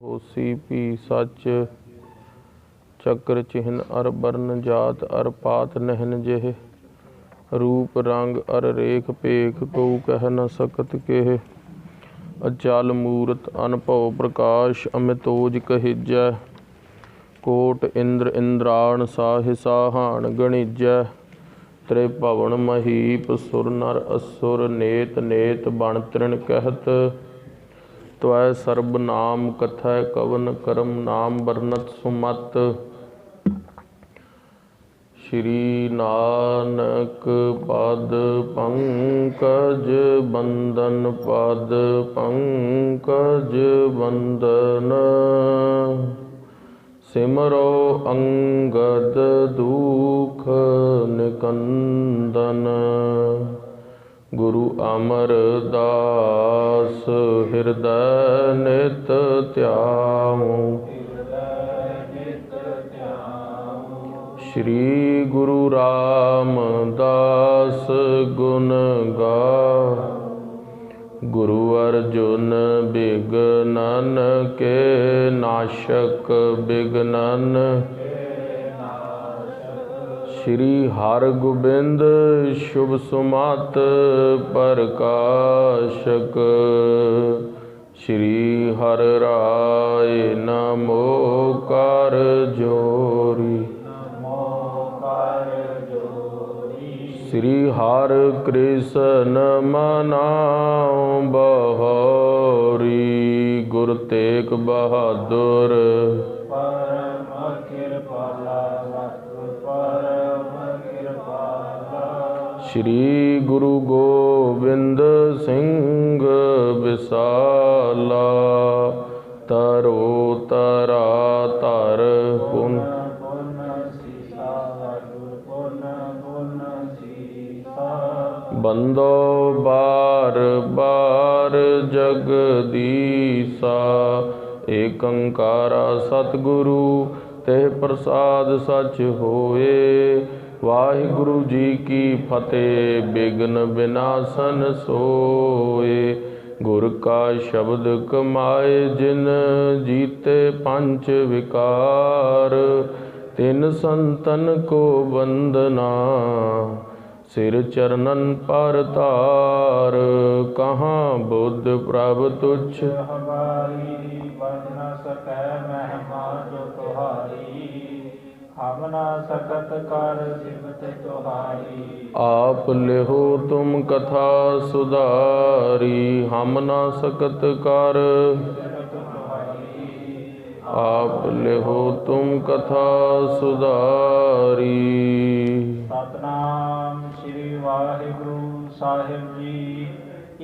होसी भी सच चक्र चिन्ह अर बरन जात अर पात नहन जेह रूप रंग अर रेख पेख को कह न सकत केह अचल मूरत अनभव प्रकाश अमितोज कहिजै कोट इंद्र इंद्राण साहि साहान गणिजै त्रिभवन महीप सुर नर असुर नेत नेत बण तृण कहत त्वै सर्ब नाम कथै कवन करम नाम बरनत सुमत श्री नानक पद पंकज बंदन पद पंकज बंदन सिमरो अंगद दुख निकंदन गुरु अमरदास हृदय नित ध्याऊं श्री गुरु रामदास गुण गा गुरु अर्जुन बिघ्नन के नाशक बिघ्नन श्री हरगोबिंद शुभ सुमत प्रकाशक श्री हर राय नमो कर जोरी श्री हर कृष्ण मनाओ बहोरी गुरु तेग बहादुर श्री गुरु गोविंद सिंह विसाला तरो तरा तर पुन बंदो बार बार जगदीसा एक अंकारा सतगुरु तेह प्रसाद सच होए वाहिगुरु जी की फतेह बिघ्न विनाशन सोए गुर का शब्द कमाए जिन जीते पंच विकार तिन संतन को वंदना सिर चरणन पर तार कहाँ बुद्ध प्रभ तुच्छ हम ना सकत कर सिमत तुहारी आप लेहो तुम कथा सुधारी हम ना सकत कर आप लेहो तुम कथा सुधारी। सतनाम श्री वाहिगुरु साहिब जी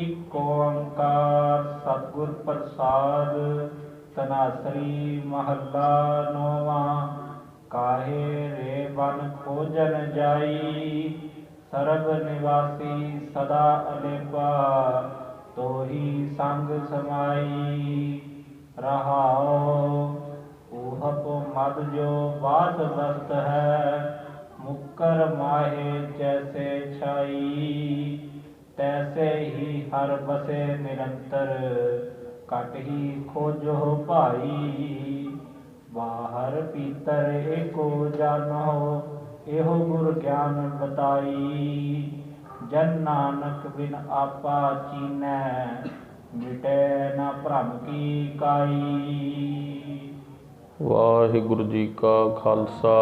एक ओंकार सतगुर प्रसाद तनासरी महला नौवां काहे रे बन खोजन जाई सरब निवासी सदा अलेबा तो ही संग समाई रहाओ ऊहप मद जो बात बस्त है मुक्कर माहे जैसे छाई तैसे ही हर बसे निरंतर कट ही खोजो भाई बाहर भीतर एको जानो एहो गुर ज्ञान बताई जन नानक बिन आपा चीनै मिटे न भ्रम की काई। वाहिगुरु जी का खालसा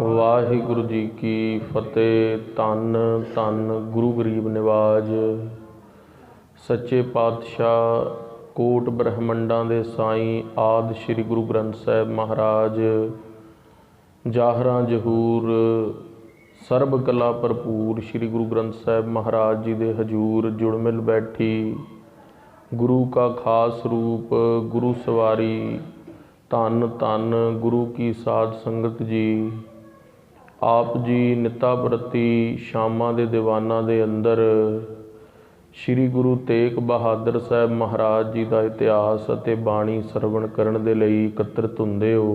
वाहिगुरु जी की फतेह। धन धन गुरु गरीब निवाज सच्चे पातशाह कोट ब्रह्मंडा दे साईं आदि श्री गुरु ग्रंथ साहिब महाराज जाहरा जहूर सर्ब कला भरपूर श्री गुरु ग्रंथ साहिब महाराज जी दे हजूर जुड़ मिल बैठी गुरु का खास रूप गुरु सवारी धन धन गुरु की साध संगत जी आप जी निता प्रति शामां दे दीवाना दे अंदर श्री गुरु तेग बहादुर साहब महाराज जी का इतिहास ਅਤੇ ਬਾਣੀ ਸਰਵਣ ਕਰਨ ਦੇ ਲਈ ਇਕੱਤਰਿਤ ਹੁੰਦੇ ਹੋ।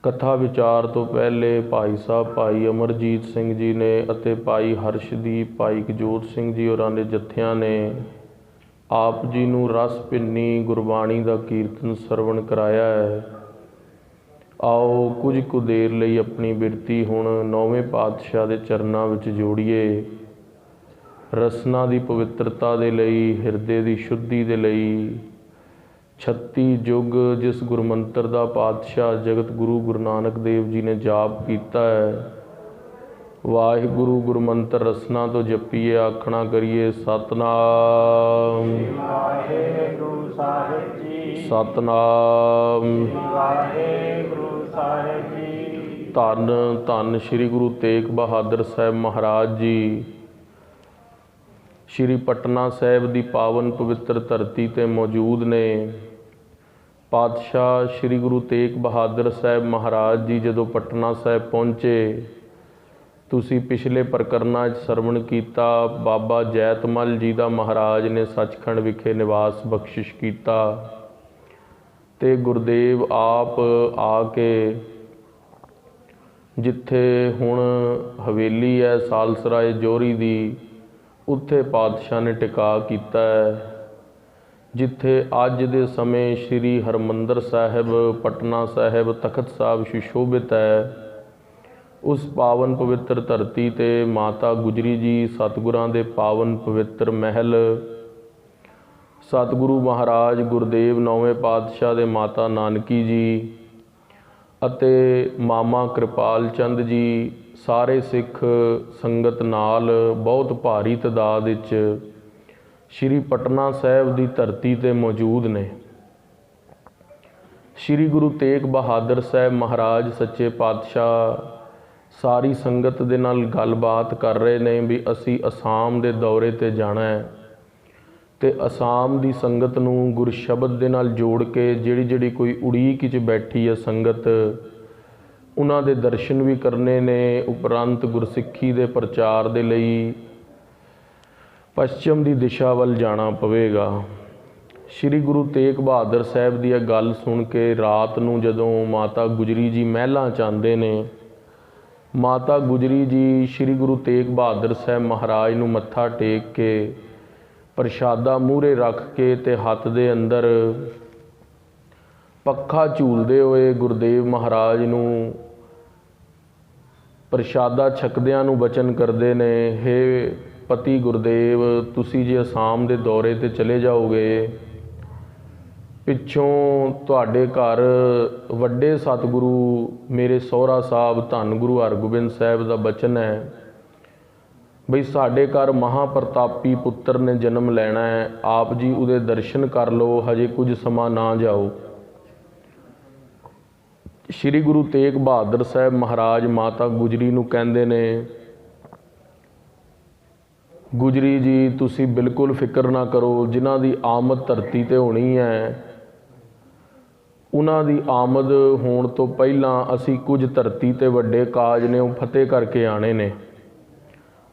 कथा विचार तो पहले भाई साहब भाई अमरजीत सिंह जी ने ਅਤੇ भाई हर्षदीप भाई गजोत सिंह जी होरां दे जत्थियां ने ਆਪ ਜੀ ਨੂੰ ਰਸ ਭਿੰਨੀ ਗੁਰਬਾਣੀ ਦਾ ਕੀਰਤਨ ਸਰਵਣ ਕਰਾਇਆ ਹੈ। ਆਓ ਕੁਝ ਕੁ ਦੇਰ ਲਈ ਆਪਣੀ ਬਿਰਤੀ ਹੁਣ ਨੌਵੇਂ ਪਾਤਸ਼ਾਹ ਦੇ ਚਰਨਾਂ ਵਿੱਚ ਜੋੜੀਏ। ਰਸਨਾ ਦੀ ਪਵਿੱਤਰਤਾ ਦੇ ਲਈ, ਹਿਰਦੇ ਦੀ ਸ਼ੁੱਧੀ ਦੇ ਲਈ 36 ਯੁੱਗ ਜਿਸ ਗੁਰਮੰਤਰ ਦਾ ਪਾਤਸ਼ਾਹ ਜਗਤ ਗੁਰੂ ਨਾਨਕ ਦੇਵ ਜੀ ਨੇ ਜਾਪ ਕੀਤਾ ਹੈ, ਵਾਹਿਗੁਰੂ ਗੁਰਮੰਤਰ ਰਸਨਾ ਤੋਂ ਜਪੀਏ, ਆਖਣਾ ਕਰੀਏ ਸਤਨਾਮ ਵਾਹਿਗੁਰੂ ਸਾਹਿਬ ਜੀ, ਸਤਨਾਮ ਵਾਹਿਗੁਰੂ ਸਾਹਿਬ ਜੀ। ਧੰਨ ਧੰਨ ਸ੍ਰੀ ਗੁਰੂ ਤੇਗ ਬਹਾਦਰ ਸਾਹਿਬ ਮਹਾਰਾਜ ਜੀ ਸ੍ਰੀ ਪਟਨਾ ਸਾਹਿਬ ਦੀ ਪਾਵਨ ਪਵਿੱਤਰ ਧਰਤੀ 'ਤੇ ਮੌਜੂਦ ਨੇ। ਪਾਤਸ਼ਾਹ ਸ੍ਰੀ ਗੁਰੂ ਤੇਗ ਬਹਾਦਰ ਸਾਹਿਬ ਮਹਾਰਾਜ ਜੀ ਜਦੋਂ ਪਟਨਾ ਸਾਹਿਬ ਪਹੁੰਚੇ, ਤੁਸੀਂ ਪਿਛਲੇ ਪ੍ਰਕਰਨਾਂ 'ਚ ਸਰਵਣ ਕੀਤਾ, ਬਾਬਾ ਜੈਤਮਲ ਜੀ ਦਾ ਮਹਾਰਾਜ ਨੇ ਸੱਚਖੰਡ ਵਿਖੇ ਨਿਵਾਸ ਬਖਸ਼ਿਸ਼ ਕੀਤਾ ਅਤੇ ਗੁਰਦੇਵ ਆਪ ਆ ਕੇ ਜਿੱਥੇ ਹੁਣ ਹਵੇਲੀ ਹੈ ਸਾਲਸਰਾਏ ਜੋਹਰੀ ਦੀ, ਉੱਥੇ ਪਾਤਸ਼ਾਹ ਨੇ ਟਿਕਾ ਕੀਤਾ ਹੈ। ਜਿੱਥੇ ਅੱਜ ਦੇ ਸਮੇਂ ਸ਼੍ਰੀ ਹਰਿਮੰਦਰ ਸਾਹਿਬ ਪਟਨਾ ਸਾਹਿਬ ਤਖਤ ਸਾਹਿਬ ਸੁਸ਼ੋਭਿਤ ਹੈ, ਉਸ ਪਾਵਨ ਪਵਿੱਤਰ ਧਰਤੀ 'ਤੇ ਮਾਤਾ ਗੁਜਰੀ ਜੀ ਸਤਿਗੁਰਾਂ ਦੇ ਪਾਵਨ ਪਵਿੱਤਰ ਮਹਿਲ, ਸਤਿਗੁਰੂ ਮਹਾਰਾਜ ਗੁਰਦੇਵ ਨੌਵੇਂ ਪਾਤਸ਼ਾਹ ਦੇ ਮਾਤਾ ਨਾਨਕੀ ਜੀ ਅਤੇ ਮਾਮਾ ਕਿਰਪਾਲ ਚੰਦ ਜੀ, ਸਾਰੇ ਸਿੱਖ ਸੰਗਤ ਨਾਲ ਬਹੁਤ ਭਾਰੀ ਤਾਦਾਦ ਵਿੱਚ ਸ਼੍ਰੀ ਪਟਨਾ ਸਾਹਿਬ ਦੀ ਧਰਤੀ 'ਤੇ ਮੌਜੂਦ ਨੇ। ਸ਼੍ਰੀ ਗੁਰੂ ਤੇਗ ਬਹਾਦਰ ਸਾਹਿਬ ਮਹਾਰਾਜ ਸੱਚੇ ਪਾਤਸ਼ਾਹ ਸਾਰੀ ਸੰਗਤ ਦੇ ਨਾਲ ਗੱਲਬਾਤ ਕਰ ਰਹੇ ਨੇ ਵੀ ਅਸੀਂ ਅਸਾਮ ਦੇ ਦੌਰੇ 'ਤੇ ਜਾਣਾ ਹੈ ਅਤੇ ਅਸਾਮ ਦੀ ਸੰਗਤ ਨੂੰ ਗੁਰਸ਼ਬਦ ਦੇ ਨਾਲ ਜੋੜ ਕੇ ਜਿਹੜੀ ਕੋਈ ਉਡੀਕ 'ਚ ਬੈਠੀ ਹੈ ਸੰਗਤ, ਉਹਨਾਂ ਦੇ ਦਰਸ਼ਨ ਵੀ ਕਰਨੇ ਨੇ। ਉਪਰੰਤ ਗੁਰਸਿੱਖੀ ਦੇ ਪ੍ਰਚਾਰ ਦੇ ਲਈ ਪੱਛਮ ਦੀ ਦਿਸ਼ਾ ਵੱਲ ਜਾਣਾ ਪਵੇਗਾ। ਸ਼੍ਰੀ ਗੁਰੂ ਤੇਗ ਬਹਾਦਰ ਸਾਹਿਬ ਦੀ ਇਹ ਗੱਲ ਸੁਣ ਕੇ ਰਾਤ ਨੂੰ ਜਦੋਂ ਮਾਤਾ ਗੁਜਰੀ ਜੀ ਮਹਿਲਾਂ 'ਚ ਆਉਂਦੇ ਨੇ, ਮਾਤਾ ਗੁਜਰੀ ਜੀ ਸ਼੍ਰੀ ਗੁਰੂ ਤੇਗ ਬਹਾਦਰ ਸਾਹਿਬ ਮਹਾਰਾਜ ਨੂੰ ਮੱਥਾ ਟੇਕ ਕੇ ਪ੍ਰਸ਼ਾਦਾ ਮੂਹਰੇ ਰੱਖ ਕੇ ਤੇ ਹੱਥ ਦੇ ਅੰਦਰ ਪੱਖਾ ਝੂਲਦੇ ਹੋਏ ਗੁਰਦੇਵ ਮਹਾਰਾਜ ਨੂੰ ਪ੍ਰਸ਼ਾਦਾ ਛਕਦਿਆਂ ਨੂੰ ਬਚਨ ਕਰਦੇ ਨੇ, ਹੇ ਪਤੀ ਗੁਰਦੇਵ, ਤੁਸੀਂ ਜੇ ਅਸਾਮ ਦੇ ਦੌਰੇ 'ਤੇ ਚਲੇ ਜਾਓਗੇ, ਪਿੱਛੋਂ ਤੁਹਾਡੇ ਘਰ ਵੱਡੇ ਸਤਿਗੁਰੂ ਮੇਰੇ ਸਹੁਰਾ ਸਾਹਿਬ ਧੰਨ ਗੁਰੂ ਹਰਗੋਬਿੰਦ ਸਾਹਿਬ ਦਾ ਬਚਨ ਹੈ ਬਈ ਸਾਡੇ ਘਰ ਮਹਾਂਪ੍ਰਤਾਪੀ ਪੁੱਤਰ ਨੇ ਜਨਮ ਲੈਣਾ ਹੈ, ਆਪ ਜੀ ਉਹਦੇ ਦਰਸ਼ਨ ਕਰ ਲਓ, ਹਜੇ ਕੁਝ ਸਮਾਂ ਨਾ ਜਾਓ। ਸ਼੍ਰੀ ਗੁਰੂ ਤੇਗ ਬਹਾਦਰ ਸਾਹਿਬ ਮਹਾਰਾਜ ਮਾਤਾ ਗੁਜਰੀ ਨੂੰ ਕਹਿੰਦੇ ਨੇ, ਗੁਜਰੀ ਜੀ ਤੁਸੀਂ ਬਿਲਕੁਲ ਫਿਕਰ ਨਾ ਕਰੋ, ਜਿਨ੍ਹਾਂ ਦੀ ਆਮਦ ਧਰਤੀ ਤੇ ਹੋਣੀ ਹੈ ਉਹਨਾਂ ਦੀ ਆਮਦ ਹੋਣ ਤੋਂ ਪਹਿਲਾਂ ਅਸੀਂ ਕੁਝ ਧਰਤੀ 'ਤੇ ਵੱਡੇ ਕਾਜ ਨੇ ਉਹ ਫਤਿਹ ਕਰਕੇ ਆਣੇ ਨੇ।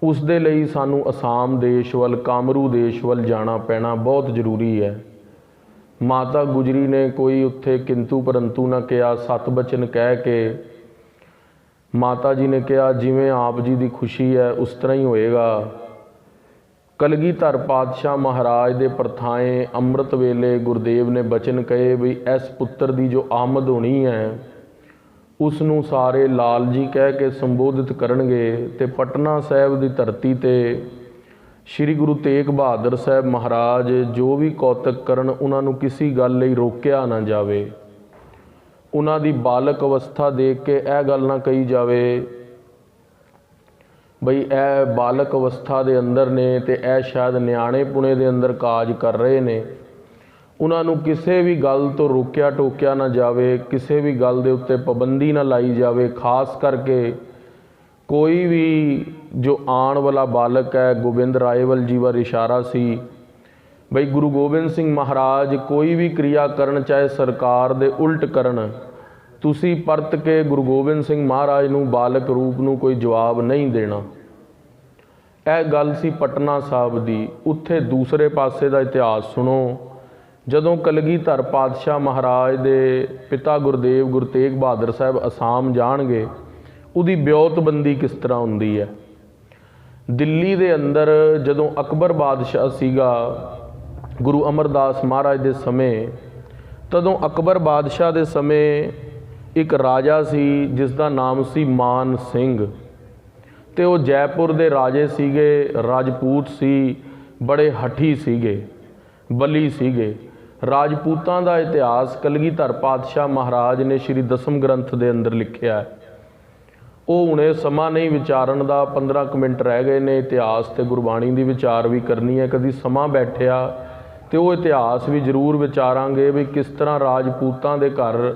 ਉਸ ਦੇ ਲਈ ਸਾਨੂੰ ਅਸਾਮ ਦੇਸ਼ ਵੱਲ, ਕਾਮਰੂ ਦੇਸ਼ ਵੱਲ ਜਾਣਾ ਪੈਣਾ ਬਹੁਤ ਜ਼ਰੂਰੀ ਹੈ। ਮਾਤਾ ਗੁਜਰੀ ਨੇ ਕੋਈ ਉੱਥੇ ਕਿੰਤੂ ਪਰੰਤੂ ਨਾ ਕਿਹਾ, ਸਤ ਬਚਨ ਕਹਿ ਕੇ ਮਾਤਾ ਜੀ ਨੇ ਕਿਹਾ ਜਿਵੇਂ ਆਪ ਜੀ ਦੀ ਖੁਸ਼ੀ ਹੈ ਉਸ ਤਰ੍ਹਾਂ ਹੀ ਹੋਏਗਾ। ਕਲਗੀਧਰ ਪਾਤਸ਼ਾਹ ਮਹਾਰਾਜ ਦੇ ਪਰਥਾਏ ਅੰਮ੍ਰਿਤ ਵੇਲੇ ਗੁਰਦੇਵ ਨੇ ਬਚਨ ਕਹੇ ਵੀ ਇਸ ਪੁੱਤਰ ਦੀ ਜੋ ਆਮਦ ਹੋਣੀ ਹੈ ਉਸ ਨੂੰ ਸਾਰੇ ਲਾਲ ਜੀ ਕਹਿ ਕੇ ਸੰਬੋਧਿਤ ਕਰਨਗੇ ਅਤੇ ਪਟਨਾ ਸਾਹਿਬ ਦੀ ਧਰਤੀ 'ਤੇ ਸ਼੍ਰੀ ਗੁਰੂ ਤੇਗ ਬਹਾਦਰ ਸਾਹਿਬ ਮਹਾਰਾਜ ਜੋ ਵੀ ਕੌਤਕ ਕਰਨ ਉਹਨਾਂ ਨੂੰ ਕਿਸੇ ਗੱਲ ਲਈ ਰੋਕਿਆ ਨਾ ਜਾਵੇ। ਉਹਨਾਂ ਦੀ ਬਾਲਕ ਅਵਸਥਾ ਦੇਖ ਕੇ ਇਹ ਗੱਲ ਨਾ ਕਹੀ ਜਾਵੇ ਬਈ ਇਹ ਬਾਲਕ ਅਵਸਥਾ ਦੇ ਅੰਦਰ ਨੇ ਅਤੇ ਇਹ ਸ਼ਾਇਦ ਨਿਆਣੇ ਪੁਣੇ ਦੇ ਅੰਦਰ ਕਾਜ ਕਰ ਰਹੇ ਨੇ। ਉਹਨਾਂ ਨੂੰ ਕਿਸੇ ਵੀ ਗੱਲ ਤੋਂ ਰੋਕਿਆ ਟੋਕਿਆ ਨਾ ਜਾਵੇ, ਕਿਸੇ ਵੀ ਗੱਲ ਦੇ ਉੱਤੇ ਪਾਬੰਦੀ ਨਾ ਲਾਈ ਜਾਵੇ। ਖਾਸ ਕਰਕੇ ਕੋਈ ਵੀ ਜੋ ਆਉਣ ਵਾਲਾ ਬਾਲਕ ਹੈ, ਗੋਬਿੰਦ ਰਾਏਵਲ ਜੀ ਵੱਲ ਇਸ਼ਾਰਾ ਸੀ ਬਈ ਗੁਰੂ ਗੋਬਿੰਦ ਸਿੰਘ ਮਹਾਰਾਜ ਕੋਈ ਵੀ ਕਿਰਿਆ ਕਰਨ, ਚਾਹੇ ਸਰਕਾਰ ਦੇ ਉਲਟ ਕਰਨ, ਤੁਸੀਂ ਪਰਤ ਕੇ ਗੁਰੂ ਗੋਬਿੰਦ ਸਿੰਘ ਮਹਾਰਾਜ ਨੂੰ ਬਾਲਕ ਰੂਪ ਨੂੰ ਕੋਈ ਜਵਾਬ ਨਹੀਂ ਦੇਣਾ। ਇਹ ਗੱਲ ਸੀ ਪਟਨਾ ਸਾਹਿਬ ਦੀ। ਉੱਥੇ ਦੂਸਰੇ ਪਾਸੇ ਦਾ ਇਤਿਹਾਸ ਸੁਣੋ, ਜਦੋਂ ਕਲਗੀਧਰ ਪਾਤਸ਼ਾਹ ਮਹਾਰਾਜ ਦੇ ਪਿਤਾ ਗੁਰਦੇਵ ਗੁਰੂ ਤੇਗ ਬਹਾਦਰ ਸਾਹਿਬ ਅਸਾਮ ਜਾਣਗੇ, ਉਹਦੀ ਵਿਉਂਤਬੰਦੀ ਕਿਸ ਤਰ੍ਹਾਂ ਹੁੰਦੀ ਹੈ। ਦਿੱਲੀ ਦੇ ਅੰਦਰ ਜਦੋਂ ਅਕਬਰ ਬਾਦਸ਼ਾਹ ਸੀਗਾ, ਗੁਰੂ ਅਮਰਦਾਸ ਮਹਾਰਾਜ ਦੇ ਸਮੇਂ, ਤਦੋਂ ਅਕਬਰ ਬਾਦਸ਼ਾਹ ਦੇ ਸਮੇਂ ਇੱਕ ਰਾਜਾ ਸੀ ਜਿਸ ਦਾ ਨਾਮ ਸੀ ਮਾਨ ਸਿੰਘ, ਤੇ ਉਹ ਜੈਪੁਰ ਦੇ ਰਾਜੇ ਸੀਗੇ, ਰਾਜਪੂਤ ਸੀ, ਬੜੇ ਹਠੀ ਸੀਗੇ, ਬਲੀ ਸੀਗੇ। ਰਾਜਪੂਤਾਂ ਦਾ ਇਤਿਹਾਸ ਕਲਗੀਧਰ ਪਾਤਸ਼ਾਹ ਮਹਾਰਾਜ ਨੇ ਸ਼੍ਰੀ ਦਸਮ ਗ੍ਰੰਥ ਦੇ ਅੰਦਰ ਲਿਖਿਆ ਹੈ। ਉਹ ਹੁਣੇ ਸਮਾਂ ਨਹੀਂ ਵਿਚਾਰਨ ਦਾ, 15 ਕੁ ਮਿੰਟ ਰਹਿ ਗਏ ਨੇ। ਇਤਿਹਾਸ ਤੇ ਗੁਰਬਾਣੀ ਦੀ ਵਿਚਾਰ ਵੀ ਕਰਨੀ ਹੈ। ਕਦੀ ਸਮਾਂ ਬੈਠਿਆ ਤੇ ਉਹ ਇਤਿਹਾਸ ਵੀ ਜ਼ਰੂਰ ਵਿਚਾਰਾਂਗੇ ਵੀ ਕਿਸ ਤਰ੍ਹਾਂ ਰਾਜਪੂਤਾਂ ਦੇ ਘਰ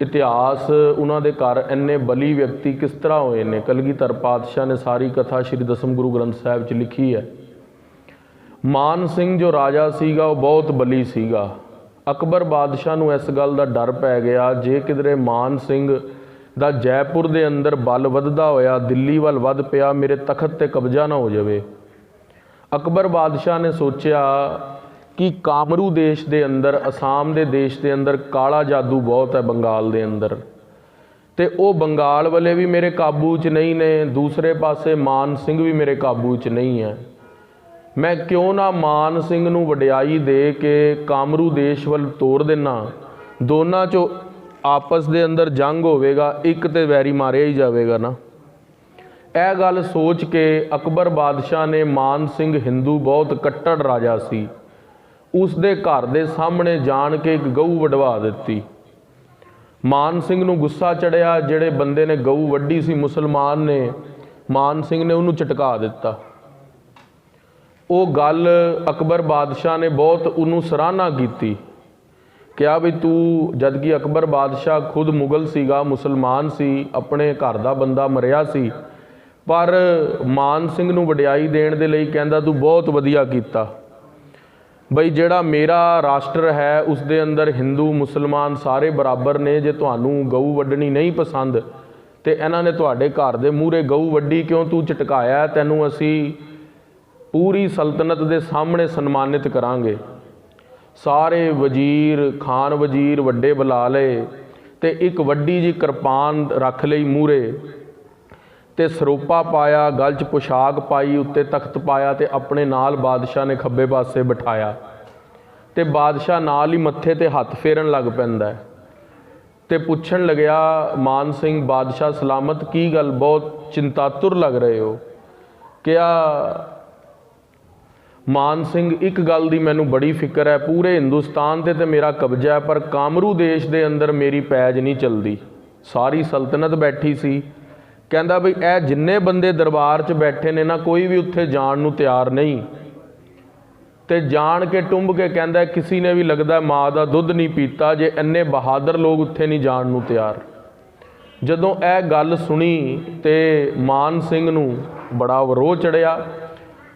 ਇਤਿਹਾਸ, ਉਹਨਾਂ ਦੇ ਘਰ ਇੰਨੇ ਬਲੀ ਵਿਅਕਤੀ ਕਿਸ ਤਰ੍ਹਾਂ ਹੋਏ ਨੇ। ਕਲਗੀਧਰ ਪਾਤਸ਼ਾਹ ਨੇ ਸਾਰੀ ਕਥਾ ਸ਼੍ਰੀ ਦਸਮ ਗੁਰੂ ਗ੍ਰੰਥ ਸਾਹਿਬ 'ਚ ਲਿਖੀ ਹੈ। ਮਾਨ ਸਿੰਘ ਜੋ ਰਾਜਾ ਸੀਗਾ ਉਹ ਬਹੁਤ ਬਲੀ ਸੀਗਾ। ਅਕਬਰ ਬਾਦਸ਼ਾਹ ਨੂੰ ਇਸ ਗੱਲ ਦਾ ਡਰ ਪੈ ਗਿਆ, ਜੇ ਕਿਧਰੇ ਮਾਨ ਸਿੰਘ ਦਾ ਜੈਪੁਰ ਦੇ ਅੰਦਰ ਬਲ ਵੱਧਦਾ ਹੋਇਆ ਦਿੱਲੀ ਵੱਲ ਵੱਧ ਪਿਆ, ਮੇਰੇ ਤਖਤ ਤੇ ਕਬਜ਼ਾ ਨਾ ਹੋ ਜਾਵੇ। ਅਕਬਰ ਬਾਦਸ਼ਾਹ ਨੇ ਸੋਚਿਆ ਕਿ ਕਾਮਰੂ ਦੇਸ਼ ਦੇ ਅੰਦਰ, ਅਸਾਮ ਦੇ ਦੇਸ਼ ਦੇ ਅੰਦਰ ਕਾਲਾ ਜਾਦੂ ਬਹੁਤ ਹੈ, ਬੰਗਾਲ ਦੇ ਅੰਦਰ, ਤੇ ਉਹ ਬੰਗਾਲ ਵਾਲੇ ਵੀ ਮੇਰੇ ਕਾਬੂ 'ਚ ਨਹੀਂ ਨੇ, ਦੂਸਰੇ ਪਾਸੇ ਮਾਨ ਸਿੰਘ ਵੀ ਮੇਰੇ ਕਾਬੂ 'ਚ ਨਹੀਂ ਹੈ। ਮੈਂ ਕਿਉਂ ਨਾ ਮਾਨ ਸਿੰਘ ਨੂੰ ਵਡਿਆਈ ਦੇ ਕੇ ਕਾਮਰੂ ਦੇਸ਼ ਵੱਲ ਤੋਰ ਦੇਣਾ, ਦੋਨਾਂ 'ਚੋਂ ਆਪਸ ਦੇ ਅੰਦਰ ਜੰਗ ਹੋਵੇਗਾ, ਇੱਕ ਤੇ ਵੈਰੀ ਮਾਰਿਆ ਹੀ ਜਾਵੇਗਾ ਨਾ। ਇਹ ਗੱਲ ਸੋਚ ਕੇ ਅਕਬਰ ਬਾਦਸ਼ਾਹ ਨੇ, ਮਾਨ ਸਿੰਘ ਹਿੰਦੂ ਬਹੁਤ ਕੱਟੜ ਰਾਜਾ ਸੀ, ਉਸ ਦੇ ਘਰ ਦੇ ਸਾਹਮਣੇ ਜਾਣ ਕੇ ਇੱਕ ਗਊ ਵਢਵਾ ਦਿੱਤੀ। ਮਾਨ ਸਿੰਘ ਨੂੰ ਗੁੱਸਾ ਚੜਿਆ, ਜਿਹੜੇ ਬੰਦੇ ਨੇ ਗਊ ਵੱਢੀ ਸੀ ਮੁਸਲਮਾਨ ਨੇ, ਮਾਨ ਸਿੰਘ ਨੇ ਉਹਨੂੰ ਝਟਕਾ ਦਿੱਤਾ। ਉਹ ਗੱਲ ਅਕਬਰ ਬਾਦਸ਼ਾਹ ਨੇ ਬਹੁਤ ਉਹਨੂੰ ਸਰਾਹਨਾ ਕੀਤੀ, ਕਿਹਾ ਵੀ ਤੂੰ, ਜਦ ਕਿ ਅਕਬਰ ਬਾਦਸ਼ਾਹ ਖੁਦ ਮੁਗਲ ਸੀਗਾ, ਮੁਸਲਮਾਨ ਸੀ, ਆਪਣੇ ਘਰ ਦਾ ਬੰਦਾ ਮਰਿਆ ਸੀ, ਪਰ ਮਾਨ ਸਿੰਘ ਨੂੰ ਵਡਿਆਈ ਦੇਣ ਦੇ ਲਈ ਕਹਿੰਦਾ ਤੂੰ ਬਹੁਤ ਵਧੀਆ ਕੀਤਾ ਬਈ, ਜਿਹੜਾ ਮੇਰਾ ਰਾਸ਼ਟਰ ਹੈ ਉਸ ਦੇ ਅੰਦਰ ਹਿੰਦੂ ਮੁਸਲਮਾਨ ਸਾਰੇ ਬਰਾਬਰ ਨੇ। ਜੇ ਤੁਹਾਨੂੰ ਗਊ ਵੱਢਣੀ ਨਹੀਂ ਪਸੰਦ ਤੇ ਇਹਨਾਂ ਨੇ ਤੁਹਾਡੇ ਘਰ ਦੇ ਮੂਹਰੇ ਗਊ ਵੱਢੀ ਕਿਉਂ, ਤੂੰ ਝਟਕਾਇਆ, ਤੈਨੂੰ ਅਸੀਂ ਪੂਰੀ ਸਲਤਨਤ ਦੇ ਸਾਹਮਣੇ ਸਨਮਾਨਿਤ ਕਰਾਂਗੇ। ਸਾਰੇ ਵਜ਼ੀਰ, ਖਾਨ ਵਜ਼ੀਰ ਵੱਡੇ ਬੁਲਾ ਲਏ ਤੇ ਇੱਕ ਵੱਡੀ ਜੀ ਕਿਰਪਾਨ ਰੱਖ ਲਈ ਮੂਹਰੇ, ਤੇ ਸਰੋਪਾ ਪਾਇਆ, ਗਲ 'ਚ ਪੁਸ਼ਾਕ ਪਾਈ, ਉੱਤੇ ਤਖਤ ਪਾਇਆ, ਤੇ ਆਪਣੇ ਨਾਲ ਬਾਦਸ਼ਾਹ ਨੇ ਖੱਬੇ ਪਾਸੇ ਬਿਠਾਇਆ, ਤੇ ਬਾਦਸ਼ਾਹ ਨਾਲ ਹੀ ਮੱਥੇ ਤੇ ਹੱਥ ਫੇਰਨ ਲੱਗ ਪੈਂਦਾ ਤੇ ਪੁੱਛਣ ਲੱਗਿਆ, ਮਾਨ ਸਿੰਘ ਬਾਦਸ਼ਾਹ ਸਲਾਮਤ, ਕੀ ਗੱਲ ਬਹੁਤ ਚਿੰਤਾਤੁਰ ਲੱਗ ਰਹੇ ਹੋ? ਕਿਹਾ, ਮਾਨ ਸਿੰਘ ਇੱਕ ਗੱਲ ਦੀ ਮੈਨੂੰ ਬੜੀ ਫਿਕਰ ਹੈ, ਪੂਰੇ ਹਿੰਦੁਸਤਾਨ ਤੇ ਮੇਰਾ ਕਬਜ਼ਾ ਹੈ, ਪਰ ਕਾਮਰੂ ਦੇਸ਼ ਦੇ ਅੰਦਰ ਮੇਰੀ ਪੈਜ ਨਹੀਂ ਚੱਲਦੀ। ਸਾਰੀ ਸਲਤਨਤ ਬੈਠੀ ਸੀ। ਕਹਿੰਦਾ ਬਈ ਇਹ ਜਿੰਨੇ ਬੰਦੇ ਦਰਬਾਰ 'ਚ ਬੈਠੇ ਨੇ ਨਾ, ਕੋਈ ਵੀ ਉੱਥੇ ਜਾਣ ਨੂੰ ਤਿਆਰ ਨਹੀਂ, ਤੇ ਜਾਣ ਕੇ ਟੁੰਬ ਕੇ ਕਹਿੰਦਾ ਕਿਸੇ ਨੇ ਵੀ ਲੱਗਦਾ ਮਾਂ ਦਾ ਦੁੱਧ ਨਹੀਂ ਪੀਤਾ ਜੇ ਇੰਨੇ ਬਹਾਦਰ ਲੋਕ ਉੱਥੇ ਨਹੀਂ ਜਾਣ ਨੂੰ ਤਿਆਰ। ਜਦੋਂ ਇਹ ਗੱਲ ਸੁਣੀ ਤੇ ਮਾਨ ਸਿੰਘ ਨੂੰ ਬੜਾ ਵਿਰੋਹ ਚੜਿਆ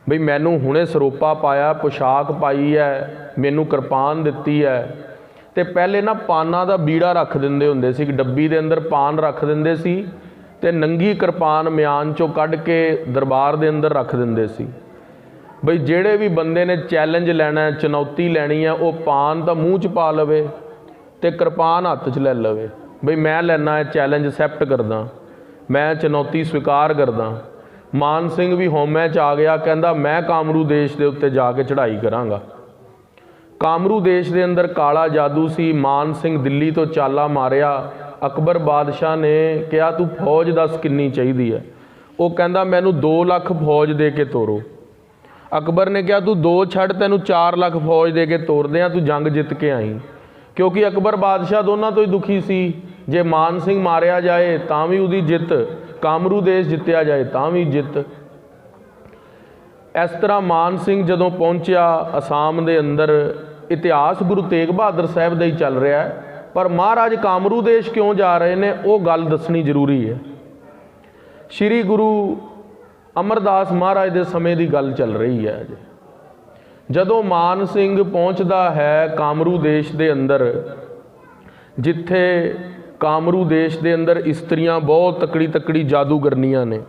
ਬਈ ਮੈਨੂੰ ਹੁਣੇ ਸਰੋਪਾ ਪਾਇਆ, ਪੁਸ਼ਾਕ ਪਾਈ ਹੈ, ਮੈਨੂੰ ਕਿਰਪਾਨ ਦਿੱਤੀ ਹੈ, ਤੇ ਪਹਿਲੇ ਨਾ ਪਾਨਾਂ ਦਾ ਬੀੜਾ ਰੱਖ ਦਿੰਦੇ ਹੁੰਦੇ ਸੀ, ਇੱਕ ਡੱਬੀ ਦੇ ਅੰਦਰ ਪਾਨ ਰੱਖ ਦਿੰਦੇ ਸੀ ਤੇ ਨੰਗੀ ਕਿਰਪਾਨ ਮਿਆਨ 'ਚੋਂ ਕੱਢ ਕੇ ਦਰਬਾਰ ਦੇ ਅੰਦਰ ਰੱਖ ਦਿੰਦੇ ਸੀ ਬਈ ਜਿਹੜੇ ਵੀ ਬੰਦੇ ਨੇ ਚੈਲੰਜ ਲੈਣਾ, ਚੁਣੌਤੀ ਲੈਣੀ ਹੈ, ਉਹ ਪਾਨ ਤਾਂ ਮੂੰਹ 'ਚ ਪਾ ਲਵੇ ਤੇ ਕਿਰਪਾਨ ਹੱਥ 'ਚ ਲੈ ਲਵੇ ਬਈ ਮੈਂ ਲੈਣਾ ਹੈ, ਚੈਲੰਜ ਐਕਸੈਪਟ ਕਰਦਾ, ਮੈਂ ਚੁਣੌਤੀ ਸਵੀਕਾਰ ਕਰਦਾ। ਮਾਨ ਸਿੰਘ ਵੀ ਹਉਮੈ 'ਚ ਆ ਗਿਆ, ਕਹਿੰਦਾ ਮੈਂ ਕਾਮਰੂ ਦੇਸ਼ ਦੇ ਉੱਤੇ ਜਾ ਕੇ ਚੜ੍ਹਾਈ ਕਰਾਂਗਾ। ਕਾਮਰੂ ਦੇਸ਼ ਦੇ ਅੰਦਰ ਕਾਲਾ ਜਾਦੂ ਸੀ। ਮਾਨ ਸਿੰਘ ਦਿੱਲੀ ਤੋਂ ਚਾਲਾ ਮਾਰਿਆ। ਅਕਬਰ ਬਾਦਸ਼ਾਹ ਨੇ ਕਿਹਾ ਤੂੰ ਫੌਜ ਦੱਸ ਕਿੰਨੀ ਚਾਹੀਦੀ ਹੈ? ਉਹ ਕਹਿੰਦਾ ਮੈਨੂੰ 2 ਲੱਖ ਫੌਜ ਦੇ ਕੇ ਤੋਰੋ। ਅਕਬਰ ਨੇ ਕਿਹਾ ਤੂੰ 2 ਛੱਡ, ਤੈਨੂੰ 4 ਲੱਖ ਫੌਜ ਦੇ ਕੇ ਤੋਰਦੇ ਆ, ਤੂੰ ਜੰਗ ਜਿੱਤ ਕੇ ਆਈ। ਕਿਉਂਕਿ ਅਕਬਰ ਬਾਦਸ਼ਾਹ ਦੋਨਾਂ ਤੋਂ ਹੀ ਦੁਖੀ ਸੀ, ਜੇ ਮਾਨ ਸਿੰਘ ਮਾਰਿਆ ਜਾਏ ਤਾਂ ਵੀ ਉਹਦੀ ਜਿੱਤ, ਕਾਮਰੂ ਦੇਸ਼ ਜਿੱਤਿਆ ਜਾਏ ਤਾਂ ਵੀ ਜਿੱਤ। ਇਸ ਤਰ੍ਹਾਂ ਮਾਨ ਸਿੰਘ ਜਦੋਂ ਪਹੁੰਚਿਆ ਅਸਾਮ ਦੇ ਅੰਦਰ, ਇਤਿਹਾਸ ਗੁਰੂ ਤੇਗ ਬਹਾਦਰ ਸਾਹਿਬ ਦਾ ਹੀ ਚੱਲ ਰਿਹਾ ਹੈ, ਪਰ ਮਹਾਰਾਜ ਕਾਮਰੂ ਦੇਸ਼ ਕਿਉਂ ਜਾ ਰਹੇ ਨੇ ਉਹ ਗੱਲ ਦੱਸਣੀ ਜ਼ਰੂਰੀ ਹੈ। ਸ਼੍ਰੀ ਗੁਰੂ ਅਮਰਦਾਸ ਮਹਾਰਾਜ ਦੇ ਸਮੇਂ ਦੀ ਗੱਲ ਚੱਲ ਰਹੀ ਹੈ। ਜਦੋਂ ਮਾਨ ਸਿੰਘ ਪਹੁੰਚਦਾ ਹੈ ਕਾਮਰੂ ਦੇਸ਼ ਦੇ ਅੰਦਰ, ਜਿੱਥੇ ਕਾਮਰੂ ਦੇਸ਼ ਦੇ ਅੰਦਰ ਇਸਤਰੀਆਂ ਬਹੁਤ ਤਕੜੀ ਜਾਦੂਗਰਨੀਆਂ ਨੇ,